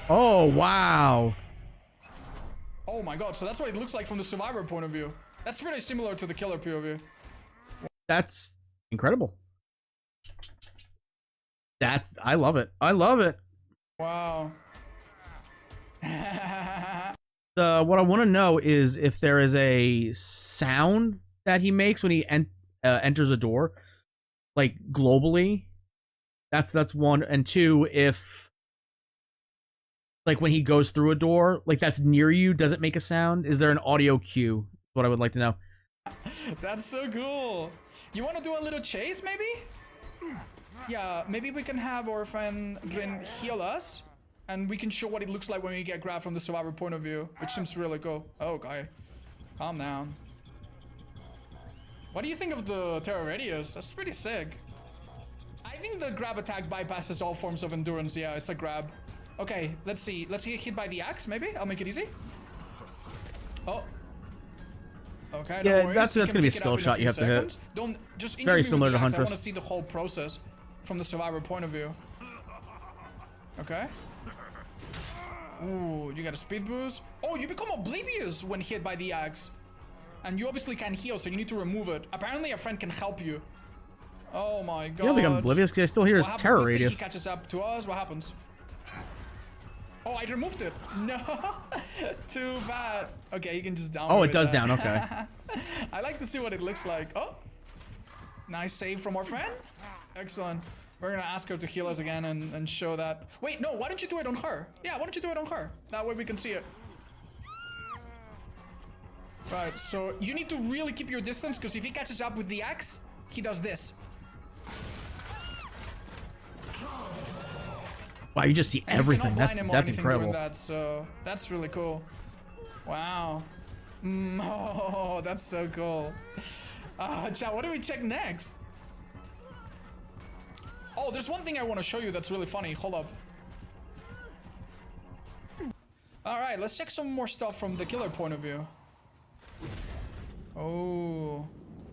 [SPEAKER 1] Oh wow.
[SPEAKER 6] Oh my god, so that's what it looks like from the survivor point of view. That's very similar to the killer POV.
[SPEAKER 1] That's incredible. I love it. I love it.
[SPEAKER 6] Wow.
[SPEAKER 1] What I want to know is if there is a sound that he makes when he enters a door, like globally. That's one, and 2, if like when he goes through a door, like that's near you, does it make a sound? Is there an audio cue? What I would like to know.
[SPEAKER 6] That's so cool. You want to do a little chase, maybe? Yeah, maybe we can have our friend Grin heal us, and we can show what it looks like when we get grabbed from the survivor point of view, which seems really cool. Oh, okay. Calm down. What do you think of the Terror Radius? That's pretty sick. I think the grab attack bypasses all forms of endurance. Yeah, it's a grab. Okay, let's see. Let's get hit by the axe, maybe? I'll make it easy. Oh. Okay, no
[SPEAKER 1] Yeah,
[SPEAKER 6] worries.
[SPEAKER 1] that's
[SPEAKER 6] You
[SPEAKER 1] gonna
[SPEAKER 6] can
[SPEAKER 1] be a
[SPEAKER 6] pick it
[SPEAKER 1] skill
[SPEAKER 6] up in
[SPEAKER 1] shot
[SPEAKER 6] few
[SPEAKER 1] you have to hit.
[SPEAKER 6] seconds. Don't just injure
[SPEAKER 1] Very
[SPEAKER 6] me
[SPEAKER 1] similar
[SPEAKER 6] with the
[SPEAKER 1] to
[SPEAKER 6] axe. I want
[SPEAKER 1] Huntress.
[SPEAKER 6] to see the whole process from the survivor point of view. Okay. Ooh, you got a speed boost. Oh, you become oblivious when hit by the axe. And you obviously can't heal, so you need to remove it. Apparently, a friend can help you. Oh my god.
[SPEAKER 1] You don't become oblivious because I still hear his
[SPEAKER 6] What
[SPEAKER 1] terror
[SPEAKER 6] happens? Let's say
[SPEAKER 1] radius.
[SPEAKER 6] he catches up to us. What happens? Oh, I removed it. No. Too bad. Okay, you can just down.
[SPEAKER 1] Oh, it does down. Okay.
[SPEAKER 6] I like to see what it looks like. Oh. Nice save from our friend. Excellent. We're gonna ask her to heal us again and show that. Wait, no, why don't you do it on her? Yeah, why don't you do it on her? That way we can see it. Right, so you need to really keep your distance because if he catches up with the axe, he does this.
[SPEAKER 1] Wow, you just see
[SPEAKER 6] And you
[SPEAKER 1] everything.
[SPEAKER 6] cannot
[SPEAKER 1] That's
[SPEAKER 6] blind him or anything doing
[SPEAKER 1] incredible.
[SPEAKER 6] that, so that's really cool. Wow. Oh, that's so cool. Chat, what do we check next? Oh, there's one thing I want to show you that's really funny. Hold up. All right, let's check some more stuff from the killer point of view. Oh,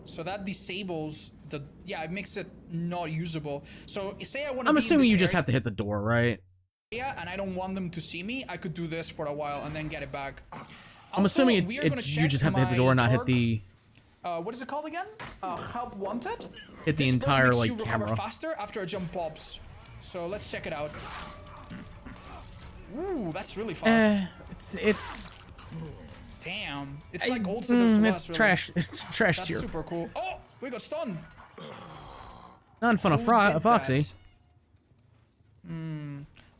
[SPEAKER 6] so that disables the, yeah, it makes it not usable. So say I want to
[SPEAKER 1] I'm assuming you just have to hit the door, right?
[SPEAKER 6] Yeah, and I don't want them to see me, I could do this for a while and then get it back.
[SPEAKER 1] I'm assuming you just have to hit the door, not hit the
[SPEAKER 6] what is it called again? Help wanted?
[SPEAKER 1] hit the
[SPEAKER 6] This perk
[SPEAKER 1] entire
[SPEAKER 6] makes
[SPEAKER 1] like
[SPEAKER 6] you recover
[SPEAKER 1] camera.
[SPEAKER 6] faster after a jump pops. So let's check it out. Ooh, that's really fast.
[SPEAKER 1] It's
[SPEAKER 6] Damn. It's like old Citadel
[SPEAKER 1] it's trash. It's trash
[SPEAKER 6] That's
[SPEAKER 1] tier.
[SPEAKER 6] super cool. Oh, we got stunned.
[SPEAKER 1] Not in front of
[SPEAKER 6] Who did
[SPEAKER 1] Foxy.
[SPEAKER 6] that?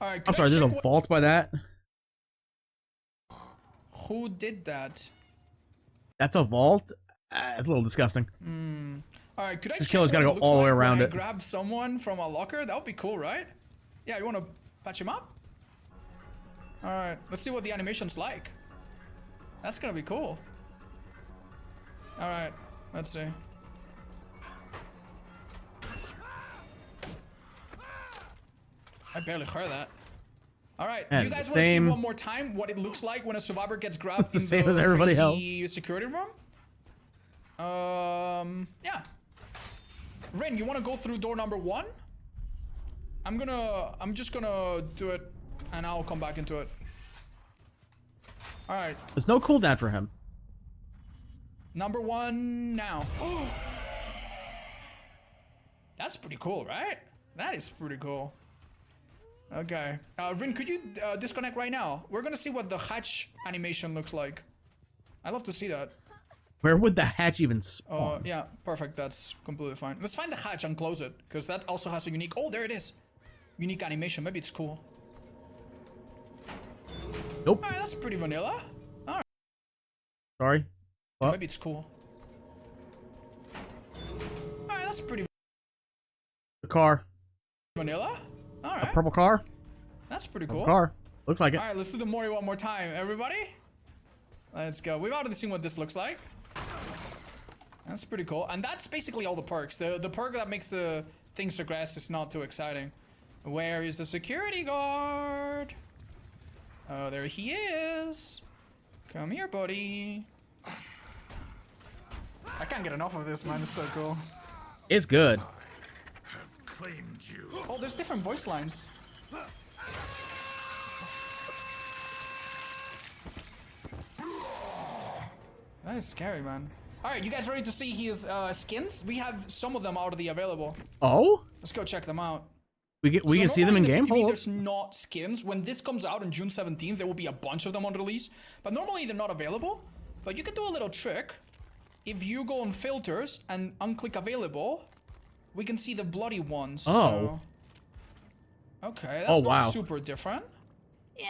[SPEAKER 6] Alright,
[SPEAKER 1] I'm sorry. There's a vault by that.
[SPEAKER 6] Who did that?
[SPEAKER 1] That's a vault. It's a little disgusting.
[SPEAKER 6] Alright, could I
[SPEAKER 1] This
[SPEAKER 6] check
[SPEAKER 1] killer's
[SPEAKER 6] what
[SPEAKER 1] gotta
[SPEAKER 6] it
[SPEAKER 1] go
[SPEAKER 6] looks
[SPEAKER 1] all the way
[SPEAKER 6] like when
[SPEAKER 1] around
[SPEAKER 6] I
[SPEAKER 1] it.
[SPEAKER 6] grab someone from a locker? That would be cool, right? Yeah, you want to patch him up? Alright, let's see what the animation's like. That's gonna be cool. Alright, let's see. I barely heard that. Alright,
[SPEAKER 1] Yeah,
[SPEAKER 6] you
[SPEAKER 1] it's
[SPEAKER 6] guys
[SPEAKER 1] the
[SPEAKER 6] want to see
[SPEAKER 1] same-
[SPEAKER 6] one more time what it looks like when a survivor gets grabbed
[SPEAKER 1] It's the
[SPEAKER 6] in
[SPEAKER 1] same as everybody
[SPEAKER 6] crazy security room? Yeah. Rin, you want to go through door number 1? I'm just gonna do it and I'll come back into it. Alright,
[SPEAKER 1] There's no cooldown for him.
[SPEAKER 6] number 1 now. That's pretty cool, right? That is pretty cool. Okay. Rin, could you disconnect right now? We're gonna see what the hatch animation looks like. I love to see that.
[SPEAKER 1] Where would the hatch even spawn?
[SPEAKER 6] Yeah, perfect. That's completely fine. Let's find the hatch and close it, because that also has a unique... Oh, there it is. Unique animation. Maybe it's cool.
[SPEAKER 1] Nope.
[SPEAKER 6] Alright, that's pretty vanilla. Alright,
[SPEAKER 1] Sorry. What?
[SPEAKER 6] maybe it's cool. Alright, that's pretty
[SPEAKER 1] The car.
[SPEAKER 6] vanilla. Alright,
[SPEAKER 1] Purple car.
[SPEAKER 6] that's pretty cool.
[SPEAKER 1] Car. Looks like it.
[SPEAKER 6] Alright, let's do the Mori one more time, everybody. Let's go. We've already seen what this looks like. That's pretty cool. And that's basically all the perks. The perk that makes the things progress is not too exciting. Where is the security guard? Oh, there he is. Come here, buddy. I can't get enough of this, man. It's so cool.
[SPEAKER 1] It's good.
[SPEAKER 6] Oh, there's different voice lines. That is scary, man. Alright, you guys ready to see his skins? We have some of them already available.
[SPEAKER 1] Oh?
[SPEAKER 6] Let's go check them out.
[SPEAKER 1] We can see them in
[SPEAKER 6] normally
[SPEAKER 1] game.
[SPEAKER 6] the PTB,
[SPEAKER 1] Hold
[SPEAKER 6] there's not skins. When this comes out on June 17th, there will be a bunch of them on release. But normally they're not available. But you can do a little trick. If you go on filters and unclick available, we can see the bloody ones.
[SPEAKER 1] Oh.
[SPEAKER 6] So. Okay, that's
[SPEAKER 1] Oh,
[SPEAKER 6] not
[SPEAKER 1] wow.
[SPEAKER 6] super different. Yeah,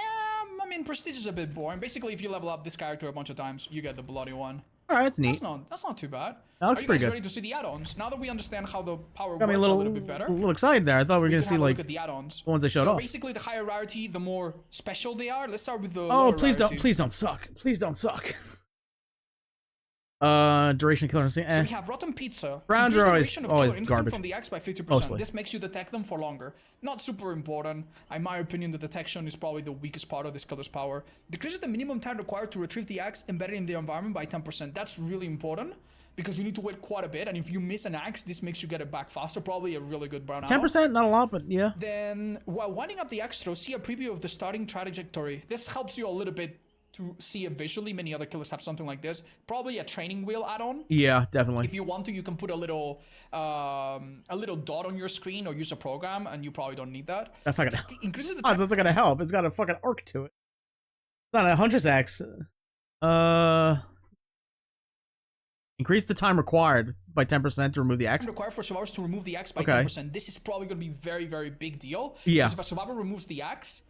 [SPEAKER 6] I mean, Prestige is a bit boring. Basically, if you level up this character a bunch of times, you get the bloody one.
[SPEAKER 1] All right, that's neat.
[SPEAKER 6] That's not too bad.
[SPEAKER 1] That looks
[SPEAKER 6] Are you
[SPEAKER 1] pretty
[SPEAKER 6] guys
[SPEAKER 1] good.
[SPEAKER 6] ready to see the add-ons? Now that we understand how the power
[SPEAKER 1] Got
[SPEAKER 6] works
[SPEAKER 1] me
[SPEAKER 6] a
[SPEAKER 1] a
[SPEAKER 6] little bit better.
[SPEAKER 1] little excited there. I thought we were
[SPEAKER 6] We
[SPEAKER 1] gonna
[SPEAKER 6] can
[SPEAKER 1] see
[SPEAKER 6] have a
[SPEAKER 1] like
[SPEAKER 6] look at the add-ons.
[SPEAKER 1] the ones they showed
[SPEAKER 6] So
[SPEAKER 1] off.
[SPEAKER 6] basically, the higher rarity, the more special they are. Let's start with the
[SPEAKER 1] Oh,
[SPEAKER 6] lower
[SPEAKER 1] please
[SPEAKER 6] rarity.
[SPEAKER 1] don't suck. Please don't suck. Duration of killer instinct.
[SPEAKER 6] So we have rotten pizza.
[SPEAKER 1] Browns
[SPEAKER 6] Increase
[SPEAKER 1] are
[SPEAKER 6] the
[SPEAKER 1] always
[SPEAKER 6] duration of killer instinct
[SPEAKER 1] garbage.
[SPEAKER 6] from the axe by 50%.
[SPEAKER 1] Mostly.
[SPEAKER 6] This makes you detect them for longer. Not super important. In my opinion, the detection is probably the weakest part of this killer's power. Decreases the minimum time required to retrieve the axe embedded in the environment by 10%. That's really important because you need to wait quite a bit. And if you miss an axe, this makes you get it back faster. Probably a really good brown
[SPEAKER 1] 10%, not a lot, but yeah.
[SPEAKER 6] Then, while winding up the axe throw, see a preview of the starting trajectory. This helps you a little bit to see it visually. Many other killers have something like this. Probably a training wheel add-on.
[SPEAKER 1] Yeah, definitely.
[SPEAKER 6] If you want to, you can put a little dot on your screen or use a program, and you probably don't need that.
[SPEAKER 1] That's not gonna.
[SPEAKER 6] Increases the
[SPEAKER 1] Oh,
[SPEAKER 6] time.
[SPEAKER 1] so it's not gonna help. It's got a fucking arc to it. It's not a huntress axe. Increase the time required by 10% to remove the axe.
[SPEAKER 6] Required for survivors to remove the axe by
[SPEAKER 1] Okay.
[SPEAKER 6] 10%. This is probably going to be very, very big deal.
[SPEAKER 1] Yeah.
[SPEAKER 6] Because if a survivor removes the axe,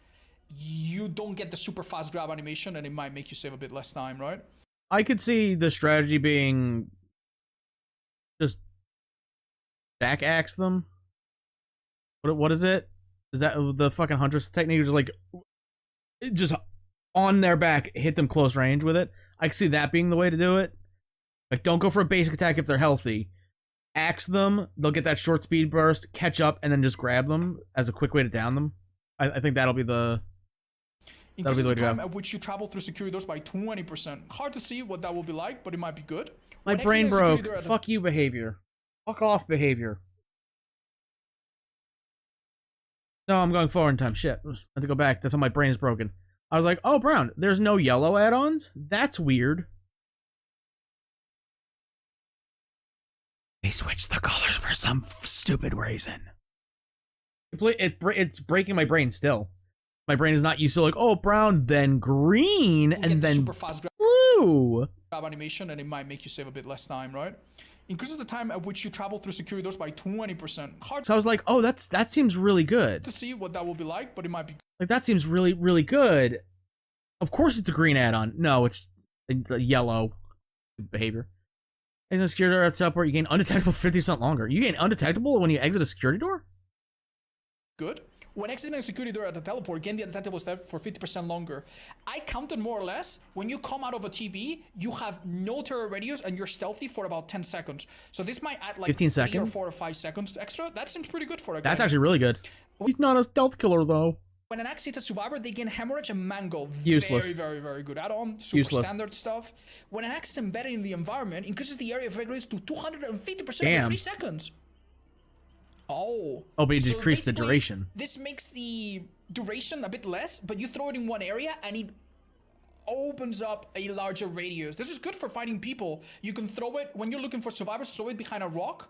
[SPEAKER 6] you don't get the super fast grab animation, and it might make you save a bit less time, right?
[SPEAKER 1] I could see the strategy being just back axe them. What is it? Is that the fucking huntress technique? Just like just on their back, hit them close range with it. I could see that being the way to do it. Like, don't go for a basic attack if they're healthy. Axe them, they'll get that short speed burst, catch up, and then just grab them as a quick way to down them. I think that'll be the way
[SPEAKER 6] Increases
[SPEAKER 1] to
[SPEAKER 6] the
[SPEAKER 1] go.
[SPEAKER 6] time at which you travel through security doors by 20%. Hard to see what that will be like, but it might be good.
[SPEAKER 1] My
[SPEAKER 6] When
[SPEAKER 1] brain
[SPEAKER 6] exiting a security
[SPEAKER 1] broke.
[SPEAKER 6] door at the-
[SPEAKER 1] Fuck you behavior. Fuck off behavior. No, I'm going forward in time. Shit. I have to go back. That's how my brain is broken. I was like, oh, Brown, there's no yellow add-ons? That's weird. They switched the colors for some stupid reason. It's breaking my brain still. My brain is not used to like, oh, brown, then green,
[SPEAKER 6] You'll get
[SPEAKER 1] and
[SPEAKER 6] the
[SPEAKER 1] then
[SPEAKER 6] super fast
[SPEAKER 1] blue.
[SPEAKER 6] grab animation, and it might make you save a bit less time, right? Increases the time at which you travel through security doors by 20%. Hard
[SPEAKER 1] So I was like, oh, that seems really good.
[SPEAKER 6] to see what that will be like, but it might be
[SPEAKER 1] Like, that seems really, really good. Of course it's a green add-on. No, it's a yellow behavior. Exit a security door at the top where you gain undetectable 50% longer. You gain undetectable when you exit a security door?
[SPEAKER 6] good. When exiting a security door at the teleport, gain the undetectable step for 50% longer. I counted more or less, when you come out of a TB, you have no terror radius and you're stealthy for about 10 seconds. So this might add like
[SPEAKER 1] 15
[SPEAKER 6] 3
[SPEAKER 1] seconds?
[SPEAKER 6] or 4 or 5 seconds extra. That seems pretty good for a
[SPEAKER 1] That's
[SPEAKER 6] guy.
[SPEAKER 1] actually really good. He's not a stealth killer, though.
[SPEAKER 6] When an axe hits a survivor, they gain hemorrhage and mangle.
[SPEAKER 1] Useless.
[SPEAKER 6] Very, very, very good add-on. Super
[SPEAKER 1] Useless.
[SPEAKER 6] standard stuff. When an axe is embedded in the environment, increases the area of effect rates to 250%
[SPEAKER 1] Damn.
[SPEAKER 6] in 3 seconds. Oh.
[SPEAKER 1] Oh, but you
[SPEAKER 6] So
[SPEAKER 1] decreased the
[SPEAKER 6] basically,
[SPEAKER 1] duration.
[SPEAKER 6] This makes the duration a bit less, but you throw it in one area and it opens up a larger radius. This is good for fighting people. You can throw it, when you're looking for survivors, throw it behind a rock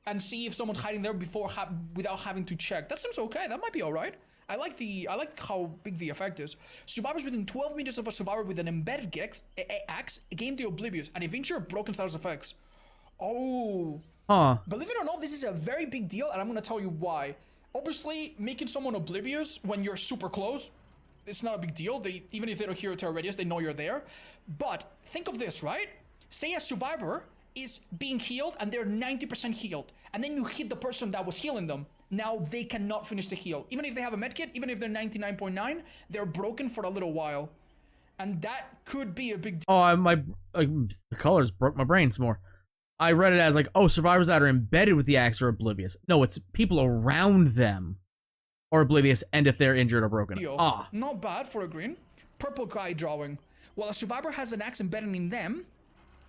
[SPEAKER 6] and see if someone's hiding there before without having to check. That seems okay. That might be all right. I like how big the effect is. Survivors within 12 meters of a survivor with an embedded axe gain the oblivious and if injured, broken status effects. Oh.
[SPEAKER 1] Huh.
[SPEAKER 6] Believe it or not, this is a very big deal, and I'm gonna tell you why. Obviously, making someone oblivious when you're super close, it's not a big deal. Even if they don't hear your terror radius, they know you're there. But think of this, right? Say a survivor is being healed and they're 90% healed, and then you hit the person that was healing them. Now they cannot finish the heal. Even if they have a medkit, even if they're 99.9, they're broken for a little while. And that could be a big deal.
[SPEAKER 1] Oh, the colors broke my brain some more. I read it as like, oh, survivors that are embedded with the axe are oblivious. No, it's people around them are oblivious, and if they're injured or broken. Ah.
[SPEAKER 6] Not bad for a green. Purple guy drawing. While a survivor has an axe embedded in them,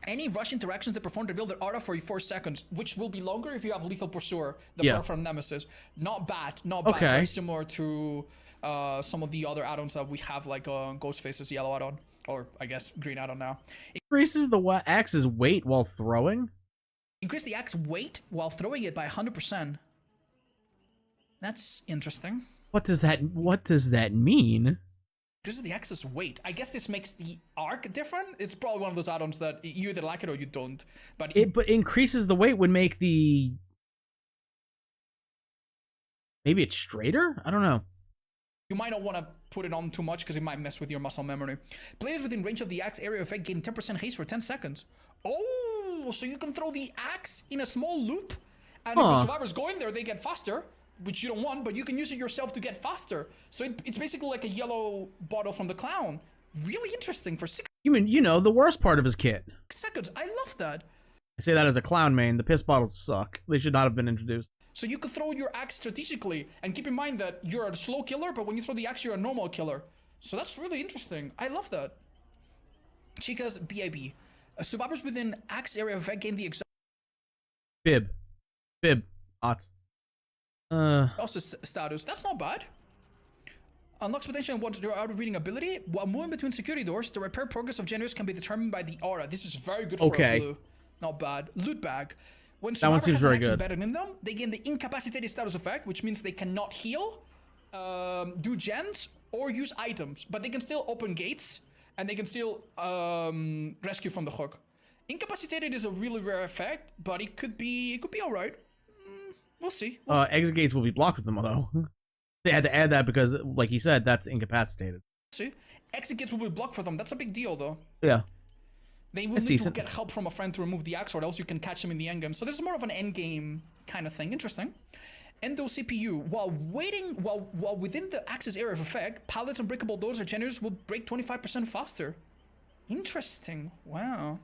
[SPEAKER 6] any rush interactions they perform reveal their aura for 4 seconds, which will be longer if you have Lethal Pursuer, the perk from Nemesis. Not bad, not bad.
[SPEAKER 1] Okay.
[SPEAKER 6] Very similar to some of the other add-ons that we have, like Ghostface's yellow add-on, or I guess green add-on now.
[SPEAKER 1] Increases the axe's weight while throwing?
[SPEAKER 6] Increase the axe weight while throwing it by 100%. That's interesting.
[SPEAKER 1] What does that mean?
[SPEAKER 6] Increases the axe's weight. I guess this makes the arc different. It's probably one of those add-ons that you either like it or you don't. But
[SPEAKER 1] But increases the weight would make the... Maybe it's straighter? I don't know.
[SPEAKER 6] you might not want to put it on too much because it might mess with your muscle memory. Players within range of the axe area effect gain 10% haste for 10 seconds. Oh, so you can throw the axe in a small loop, and if the survivors go in there, they get faster, which you don't want, but you can use it yourself to get faster. So it's basically like a yellow bottle from the clown. Really interesting for 6
[SPEAKER 1] You mean, the worst part of his kit.
[SPEAKER 6] Seconds. I love that.
[SPEAKER 1] I say that as a clown main. The piss bottles suck. They should not have been introduced.
[SPEAKER 6] So you could throw your axe strategically, and keep in mind that you're a slow killer, but when you throw the axe, you're a normal killer. So that's really interesting. I love that. Chica's BIB. Survivors within axe area of effect gain the exact
[SPEAKER 1] Bib. Odds.
[SPEAKER 6] also status. That's not bad. Unlocks potential and your out of reading ability. While moving between security doors, the repair progress of generators can be determined by the aura. This is very good for a blue. Not bad. Loot bag. When
[SPEAKER 1] that one seems very good.
[SPEAKER 6] Embedded in them, they gain the incapacitated status effect, which means they cannot heal, do gens, or use items, but they can still open gates and they can still rescue from the hook. Incapacitated is a really rare effect, but it could be all right. We'll see.
[SPEAKER 1] Exit gates will be blocked with them, though. They had to add that because, like he said, that's incapacitated.
[SPEAKER 6] See, exit gates will be blocked for them. That's a big deal, though.
[SPEAKER 1] Yeah.
[SPEAKER 6] They will need to get help from a friend to remove the axe, or else you can catch him in the endgame. So this is more of an endgame kind of thing. Interesting. Endo CPU. While within the axis area of effect, pallets and breakable doors or generators will break 25% faster. Interesting. Wow.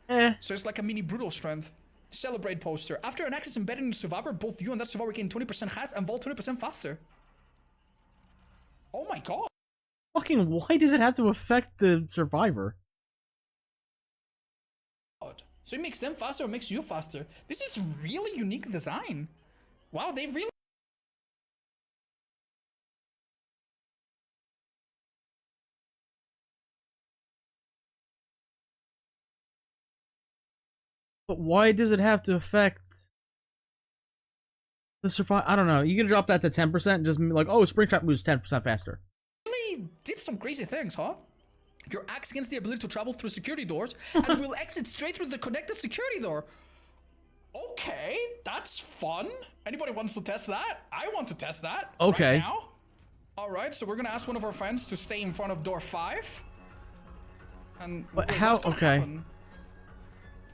[SPEAKER 6] So it's like a mini brutal strength. Celebrate poster. After an axe is embedded in a survivor, both you and that survivor gain 20% has and vault 20% faster. Oh my god.
[SPEAKER 1] Fucking why does it have to affect the survivor?
[SPEAKER 6] So it makes them faster or makes you faster. This is really unique design. Wow, they really...
[SPEAKER 1] But why does it have to affect the survive? I don't know. You can drop that to 10% and just be like, oh, Springtrap moves 10% faster.
[SPEAKER 6] Really did some crazy things, huh? Your axe gains the ability to travel through security doors and will exit straight through the connected security door. Okay, that's fun. Anybody wants to test that? I want to test that.
[SPEAKER 1] Okay.
[SPEAKER 6] Right now. All right, so we're gonna ask one of our friends to stay in front of door 5. And
[SPEAKER 1] but how? Okay.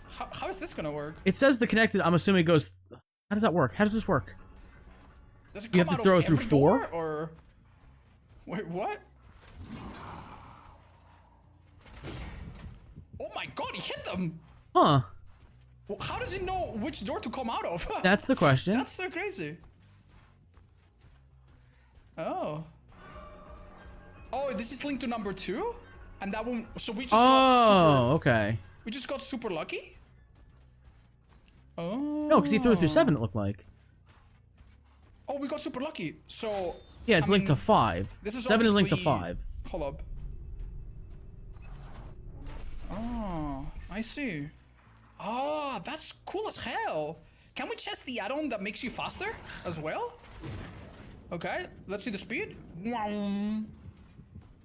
[SPEAKER 6] How is this gonna work?
[SPEAKER 1] It says the connected. I'm assuming it goes. How does that work? How does this work?
[SPEAKER 6] Does it
[SPEAKER 1] you have to throw it through 4?
[SPEAKER 6] Or wait, what? Oh my god, he hit them!
[SPEAKER 1] Huh.
[SPEAKER 6] Well, how does he know which door to come out of?
[SPEAKER 1] That's the question.
[SPEAKER 6] That's so crazy. Oh. Oh, this is linked to number 2? And that one, so we just got
[SPEAKER 1] okay.
[SPEAKER 6] We just got super lucky? Oh.
[SPEAKER 1] No, because he threw it through 7, it looked like.
[SPEAKER 6] Oh, we got super lucky. So...
[SPEAKER 1] Yeah, it's linked to 5.
[SPEAKER 6] This is
[SPEAKER 1] 7 is linked to 5.
[SPEAKER 6] Hold up. Oh, I see. Oh, that's cool as hell. Can we test the add-on that makes you faster as well? Okay, let's see the speed.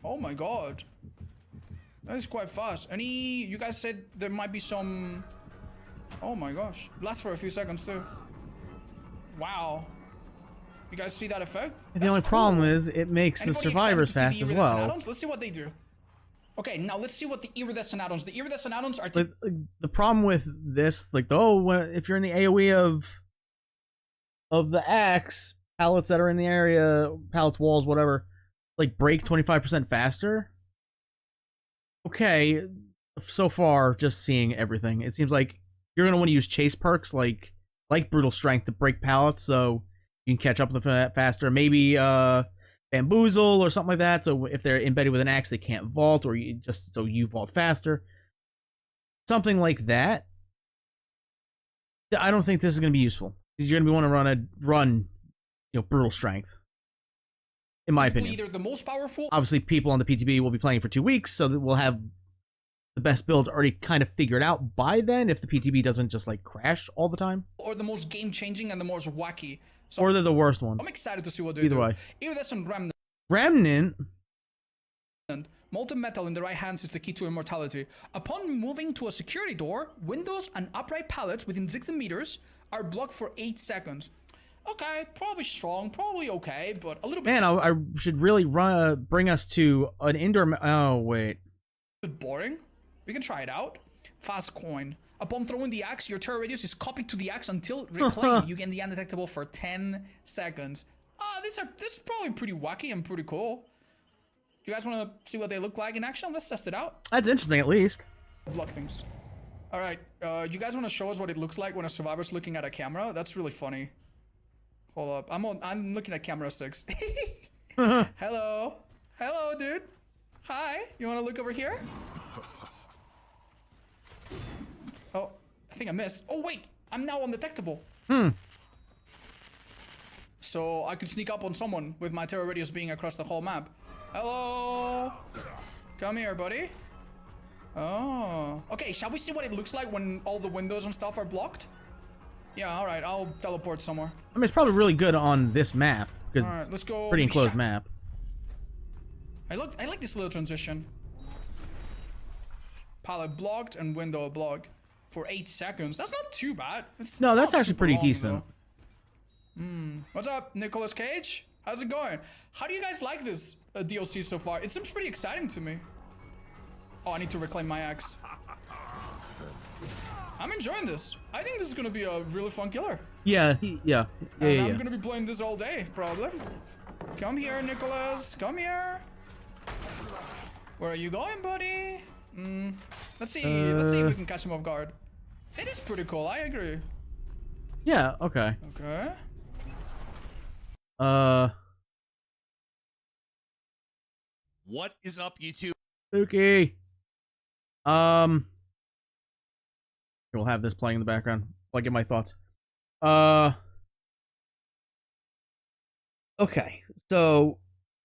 [SPEAKER 6] Oh my god. That is quite fast. You guys said there might be some... Oh my gosh. Lasts for a few seconds too. Wow. You guys see that effect?
[SPEAKER 1] The only problem is it makes the survivors fast as well.
[SPEAKER 6] Let's see what they do. Okay, now let's see what the iridescent add-ons. The iridescent add-ons are...
[SPEAKER 1] The problem with this, like, if you're in the AoE of the axe, pallets that are in the area, pallets, walls, whatever, like, break 25% faster. Okay, so far, just seeing everything, it seems like you're gonna want to use chase perks like Brutal Strength to break pallets, so you can catch up with them faster. Maybe, Bamboozle or something like that, so if they're embedded with an axe they can't vault, or so you vault faster, something like that. I don't think this is going to be useful, because you're going to want to run Brutal Strength, in my opinion.
[SPEAKER 6] Either the most powerful,
[SPEAKER 1] obviously people on the PTB will be playing for 2 weeks, so that we'll have the best builds already kind of figured out by then, if the PTB doesn't just like crash all the time,
[SPEAKER 6] or the most game-changing and the most wacky. So
[SPEAKER 1] or they're the worst ones.
[SPEAKER 6] I'm excited to see what they
[SPEAKER 1] do.
[SPEAKER 6] Either
[SPEAKER 1] way.
[SPEAKER 6] Iridescent Remnant.
[SPEAKER 1] Remnant?
[SPEAKER 6] Molten metal in the right hands is the key to immortality. Upon moving to a security door, windows and upright pallets within 60 meters are blocked for 8 seconds. Okay, probably strong, probably okay, but a little bit...
[SPEAKER 1] Man, I should really bring us to an indoor... Oh, wait.
[SPEAKER 6] A bit boring. We can try it out. Fast coin. Upon throwing the axe, your terror radius is copied to the axe until reclaimed. You gain the undetectable for 10 seconds. This is probably pretty wacky and pretty cool. Do you guys want to see what they look like in action? Let's test it out.
[SPEAKER 1] That's interesting, at least.
[SPEAKER 6] Block things. All right, you guys want to show us what it looks like when a survivor's looking at a camera? That's really funny. Hold up, I'm looking at camera 6. Hello, dude. Hi, you want to look over here? Oh, I think I missed. Oh wait, I'm now undetectable. So I could sneak up on someone with my terror radius being across the whole map. Hello, come here, buddy. Oh, okay, shall we see what it looks like when all the windows and stuff are blocked? Yeah, all right, I'll teleport somewhere.
[SPEAKER 1] I mean, it's probably really good on this map because
[SPEAKER 6] All right, let's go.
[SPEAKER 1] pretty enclosed
[SPEAKER 6] shack.
[SPEAKER 1] map.
[SPEAKER 6] I like this little transition. Palette blocked and window blocked for 8 seconds. That's not too bad. It's
[SPEAKER 1] No, that's
[SPEAKER 6] not
[SPEAKER 1] actually
[SPEAKER 6] super
[SPEAKER 1] pretty
[SPEAKER 6] long,
[SPEAKER 1] decent.
[SPEAKER 6] though. What's up, Nicolas Cage? How's it going? How do you guys like this DLC so far? It seems pretty exciting to me. Oh, I need to reclaim my axe. I'm enjoying this. I think this is gonna be a really fun killer.
[SPEAKER 1] Yeah.
[SPEAKER 6] And I'm gonna be playing this all day, probably. Come here, Nicholas. Come here. Where are you going, buddy? Let's see. Let's see if we can catch him off guard. It is pretty cool. I agree.
[SPEAKER 1] Yeah. Okay.
[SPEAKER 6] Okay.
[SPEAKER 7] What is up, YouTube?
[SPEAKER 1] Spooky. We'll have this playing in the background while I get my thoughts. Okay, so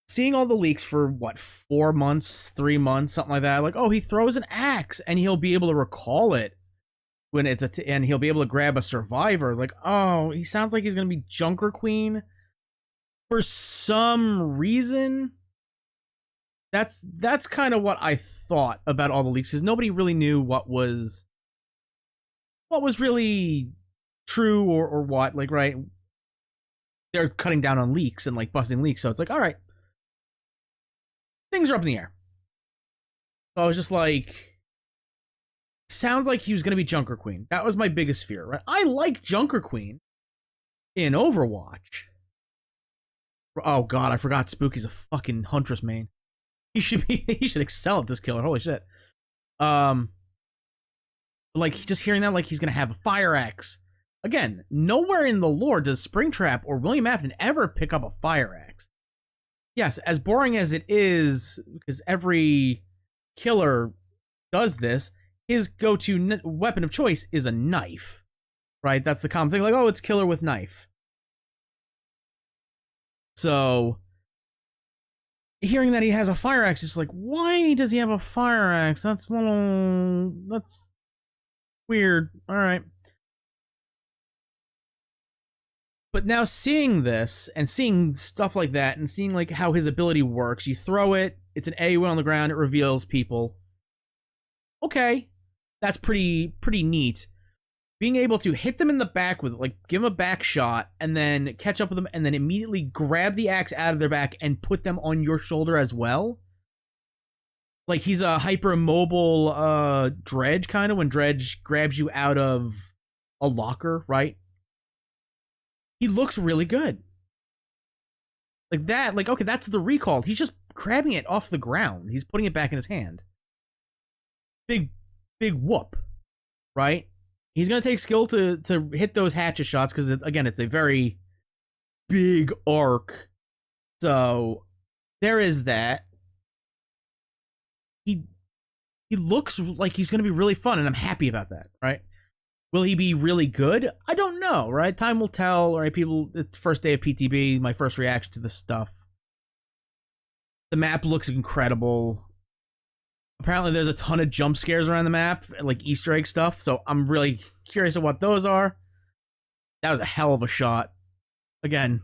[SPEAKER 1] seeing all the leaks for what, 4 months, 3 months, something like that. Like, oh, he throws an axe and he'll be able to recall it when it's and he'll be able to grab a survivor. Like, oh, he sounds like he's gonna be Junker Queen for some reason. That's kind of what I thought about all the leaks, because nobody really knew what was really true or what. Like, right, they're cutting down on leaks and like busting leaks, so it's like, all right, things are up in the air. So I was just like, sounds like he was gonna be Junker Queen. That was my biggest fear, right? I like Junker Queen in Overwatch. Oh god, I forgot Spooky's a fucking Huntress main. He should excel at this killer. Holy shit. Like, just hearing that, like, he's gonna have a fire axe. Again, nowhere in the lore does Springtrap or William Afton ever pick up a fire axe. Yes, as boring as it is, because every killer does this, his go-to weapon of choice is a knife. Right? That's the common thing. Like, oh, it's killer with knife. So hearing that he has a fire axe, it's like, why does he have a fire axe? That's weird. All right. But now seeing this and seeing stuff like that and seeing like how his ability works, you throw it, it's an AoE on the ground, it reveals people. Okay, that's pretty neat. Being able to hit them in the back with it, like give them a back shot and then catch up with them and then immediately grab the axe out of their back and put them on your shoulder as well. Like he's a hyper mobile Dredge kind of, when Dredge grabs you out of a locker, right? He looks really good. Like that, like, okay, that's the recall. He's just grabbing it off the ground. He's putting it back in his hand. Big whoop, right? He's going to take skill to hit those hatchet shots because, again, it's a very big arc. So there is that. He looks like he's going to be really fun, and I'm happy about that, right? Will he be really good? I don't know, right? Time will tell, right? People, it's first day of PTB, my first reaction to this stuff. The map looks incredible. Apparently there's a ton of jump scares around the map, like Easter egg stuff, so I'm really curious of what those are. That was a hell of a shot. Again,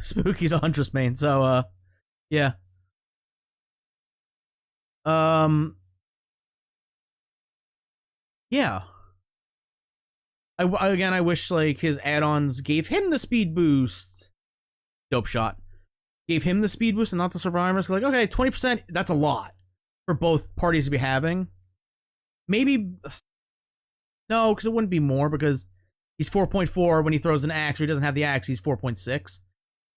[SPEAKER 1] Spooky's a Huntress main, so, yeah. Yeah. I wish, like, his add-ons gave him the speed boost. Dope shot. Gave him the speed boost and not the survivors. Like, okay, 20%, that's a lot for both parties to be having. Maybe... No, because it wouldn't be more, because he's 4.4 when he throws an axe, or he doesn't have the axe, he's 4.6.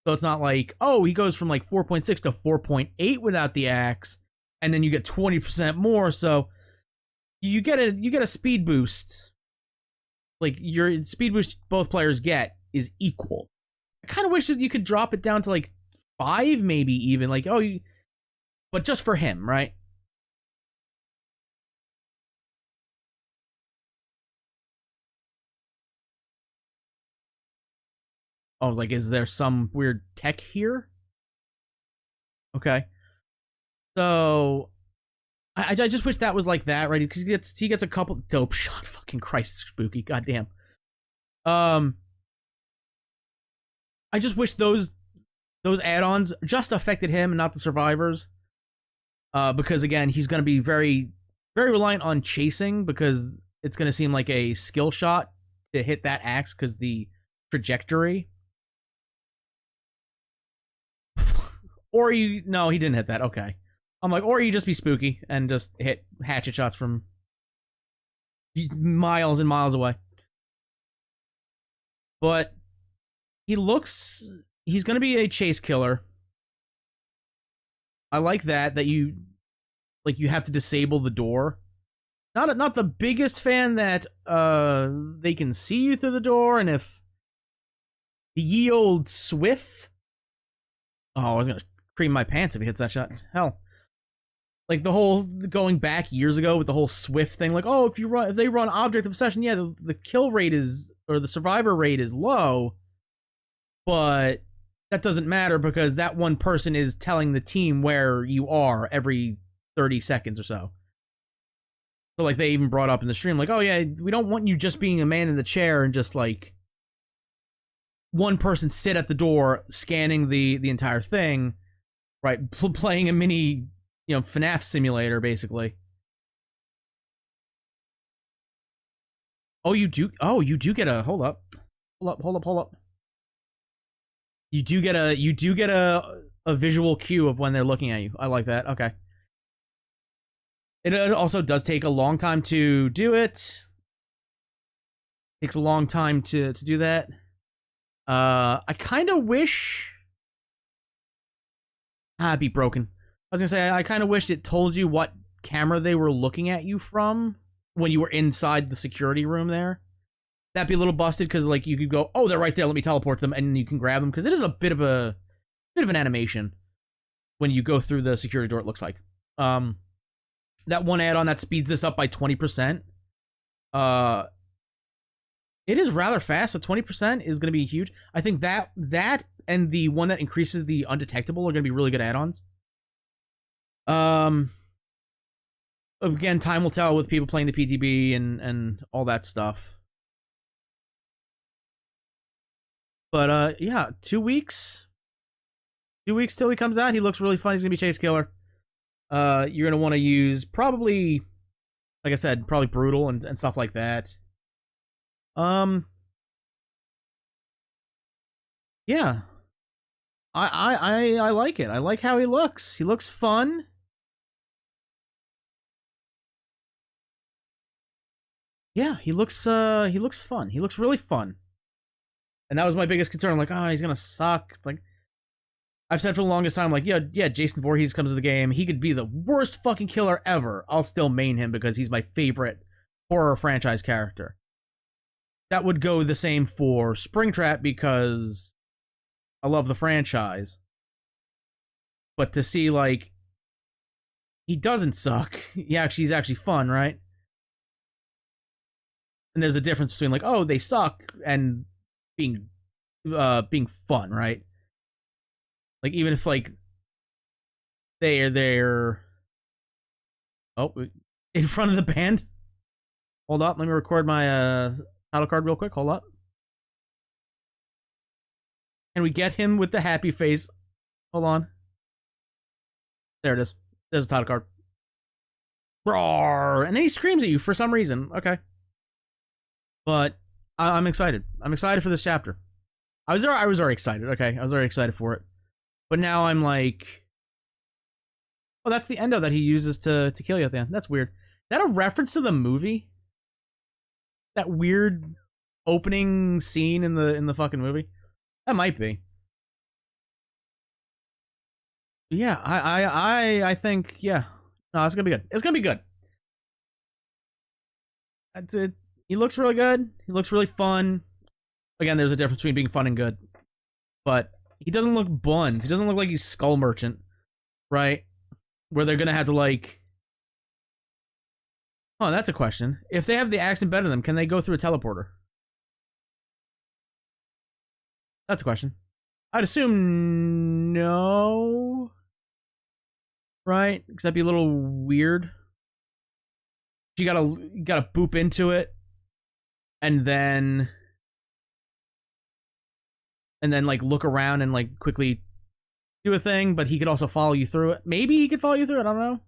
[SPEAKER 1] So it's not like, oh, he goes from like 4.6 to 4.8 without the axe, and then you get 20% more. So you get a speed boost. Like your speed boost both players get is equal. I kind of wish that you could drop it down to like 5, maybe even like, oh, but just for him, right? I was like, is there some weird tech here? Okay. So, I just wish that was like that, right? Because he gets a couple dope shot. Fucking Christ, spooky. Goddamn. I just wish those add-ons just affected him and not the survivors. Because again, he's going to be very, very reliant on chasing because it's going to seem like a skill shot to hit that axe because the trajectory. Or no, he didn't hit that. Okay. I'm like, or you just be spooky and just hit hatchet shots from miles and miles away. But he's going to be a chase killer. I like that you have to disable the door. Not the biggest fan that they can see you through the door, and if the ye old Swift. Oh, I was gonna cream my pants if he hits that shot. Hell. Like the whole going back years ago with the whole Swift thing, like, oh, if they run object obsession, yeah, the kill rate or the survivor rate is low, but that doesn't matter because that one person is telling the team where you are every 30 seconds or so. So like they even brought up in the stream, like, oh yeah, we don't want you just being a man in the chair and just like one person sit at the door scanning the entire thing, right? Playing a mini, FNAF simulator, basically. Oh, you do get a, hold up. You do get a visual cue of when they're looking at you. I like that. Okay. It also does take a long time to do it. Takes a long time to do that. I kind of wish... it'd be broken. I was gonna say, I kind of wished it told you what camera they were looking at you from when you were inside the security room there. That'd be a little busted, because like you could go, oh, they're right there, let me teleport them, and you can grab them, because it is a bit of an animation when you go through the security door, it looks like. That one add-on that speeds this up by 20%. It is rather fast, so 20% is going to be huge. I think that and the one that increases the undetectable are going to be really good add-ons. Again, time will tell with people playing the PTB and all that stuff. But yeah, 2 weeks. 2 weeks till he comes out. He looks really fun. He's gonna be Chase Killer. You're gonna want to use probably, like I said, probably Brutal and stuff like that. Yeah. I like it. I like how he looks. He looks fun. Yeah, he looks fun. He looks really fun. And that was my biggest concern. I'm like, oh, he's gonna suck. It's like, I've said for the longest time, like, yeah, Jason Voorhees comes to the game. He could be the worst fucking killer ever. I'll still main him because he's my favorite horror franchise character. That would go the same for Springtrap because I love the franchise. But to see, like, he doesn't suck. He's actually fun, right? And there's a difference between, like, oh, they suck and being fun, right? Like, even if, like, they're oh, in front of the band. Hold up, let me record my title card real quick. Hold up. And we get him with the happy face. Hold on. There it is. There's a title card. Roar! And then he screams at you for some reason. Okay. But I'm excited. I'm excited for this chapter. I was already excited. Okay, I was already excited for it. But now I'm like, oh, that's the endo that he uses to kill you at the end. That's weird. Is that a reference to the movie? That weird opening scene in the fucking movie? That might be. Yeah, I think, yeah. No, it's gonna be good. It's gonna be good. That's it. He looks really good. He looks really fun. Again, there's a difference between being fun and good. But he doesn't look buns. He doesn't look like he's Skull Merchant, right? Where they're gonna have to like... Oh, that's a question. If they have the axe embedded in them, can they go through a teleporter? That's a question. I'd assume no. Right? Because that'd be a little weird. You gotta boop into it, and then like look around and like quickly do a thing. But he could also follow you through it. Maybe he could follow you through it. I don't know.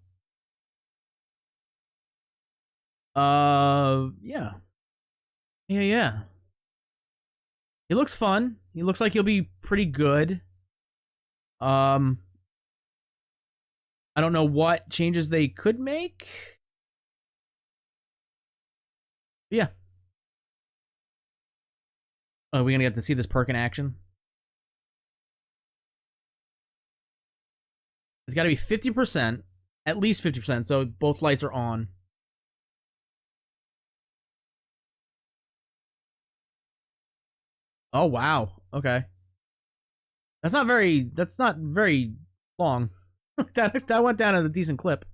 [SPEAKER 1] Yeah. Yeah. He looks fun. He looks like he'll be pretty good. I don't know what changes they could make. Yeah. Oh, we're gonna get to see this perk in action. It's gotta be 50%, at least 50%, so both lights are on. Oh wow. Okay. That's not very long. that went down at a decent clip.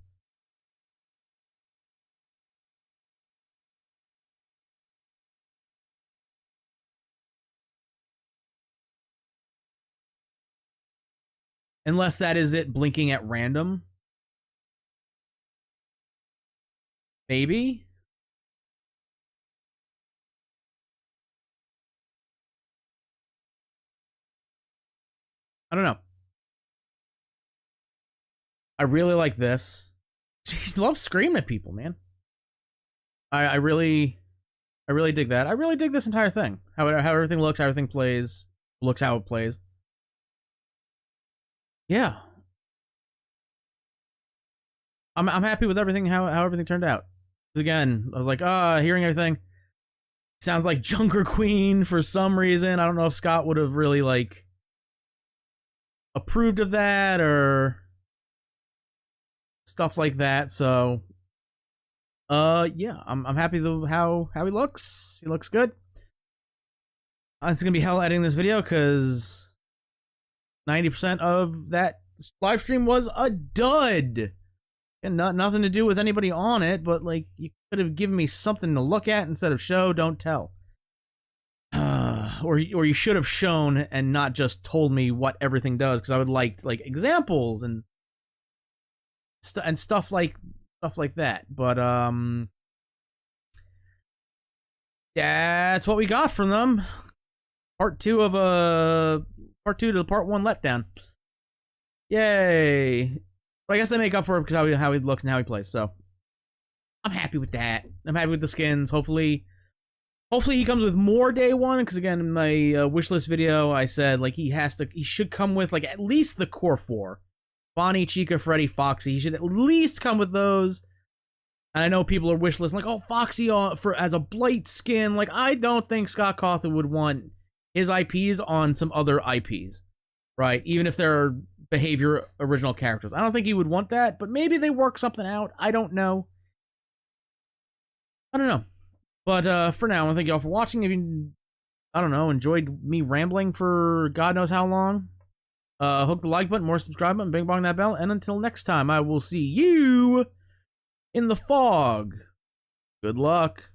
[SPEAKER 1] Unless that is it blinking at random. Maybe? I don't know. I really like this. He loves screaming at people, man. I really dig that. I really dig this entire thing. How everything looks, how everything plays, looks how it plays. Yeah. I'm happy with everything, how everything turned out. Because again, I was like, hearing everything sounds like Junker Queen for some reason. I don't know if Scott would have really like approved of that or stuff like that. So yeah, I'm happy with how he looks. He looks good. It's gonna be hell editing this video because 90% of that live stream was a dud. And nothing to do with anybody on it, but like you could have given me something to look at instead of show, don't tell. Or you should have shown and not just told me what everything does, because I would like examples and stuff like that. But that's what we got from them. Part 2 to the part 1 letdown. Yay! But I guess they make up for it because how he looks and how he plays. So I'm happy with that. I'm happy with the skins. Hopefully he comes with more day one. Because again, in my wishlist video, I said like he should come with like at least the core 4: Bonnie, Chica, Freddy, Foxy. He should at least come with those. And I know people are wishlisting like, oh, Foxy as a Blight skin. Like I don't think Scott Cawthon would want his IPs on some other IPs, right? Even if they're behavior original characters. I don't think he would want that, but maybe they work something out. I don't know. But for now, I want to thank you all for watching. If you, I don't know, enjoyed me rambling for God knows how long, hook the like button, more subscribe button, bing bong that bell, and until next time, I will see you in the fog. Good luck.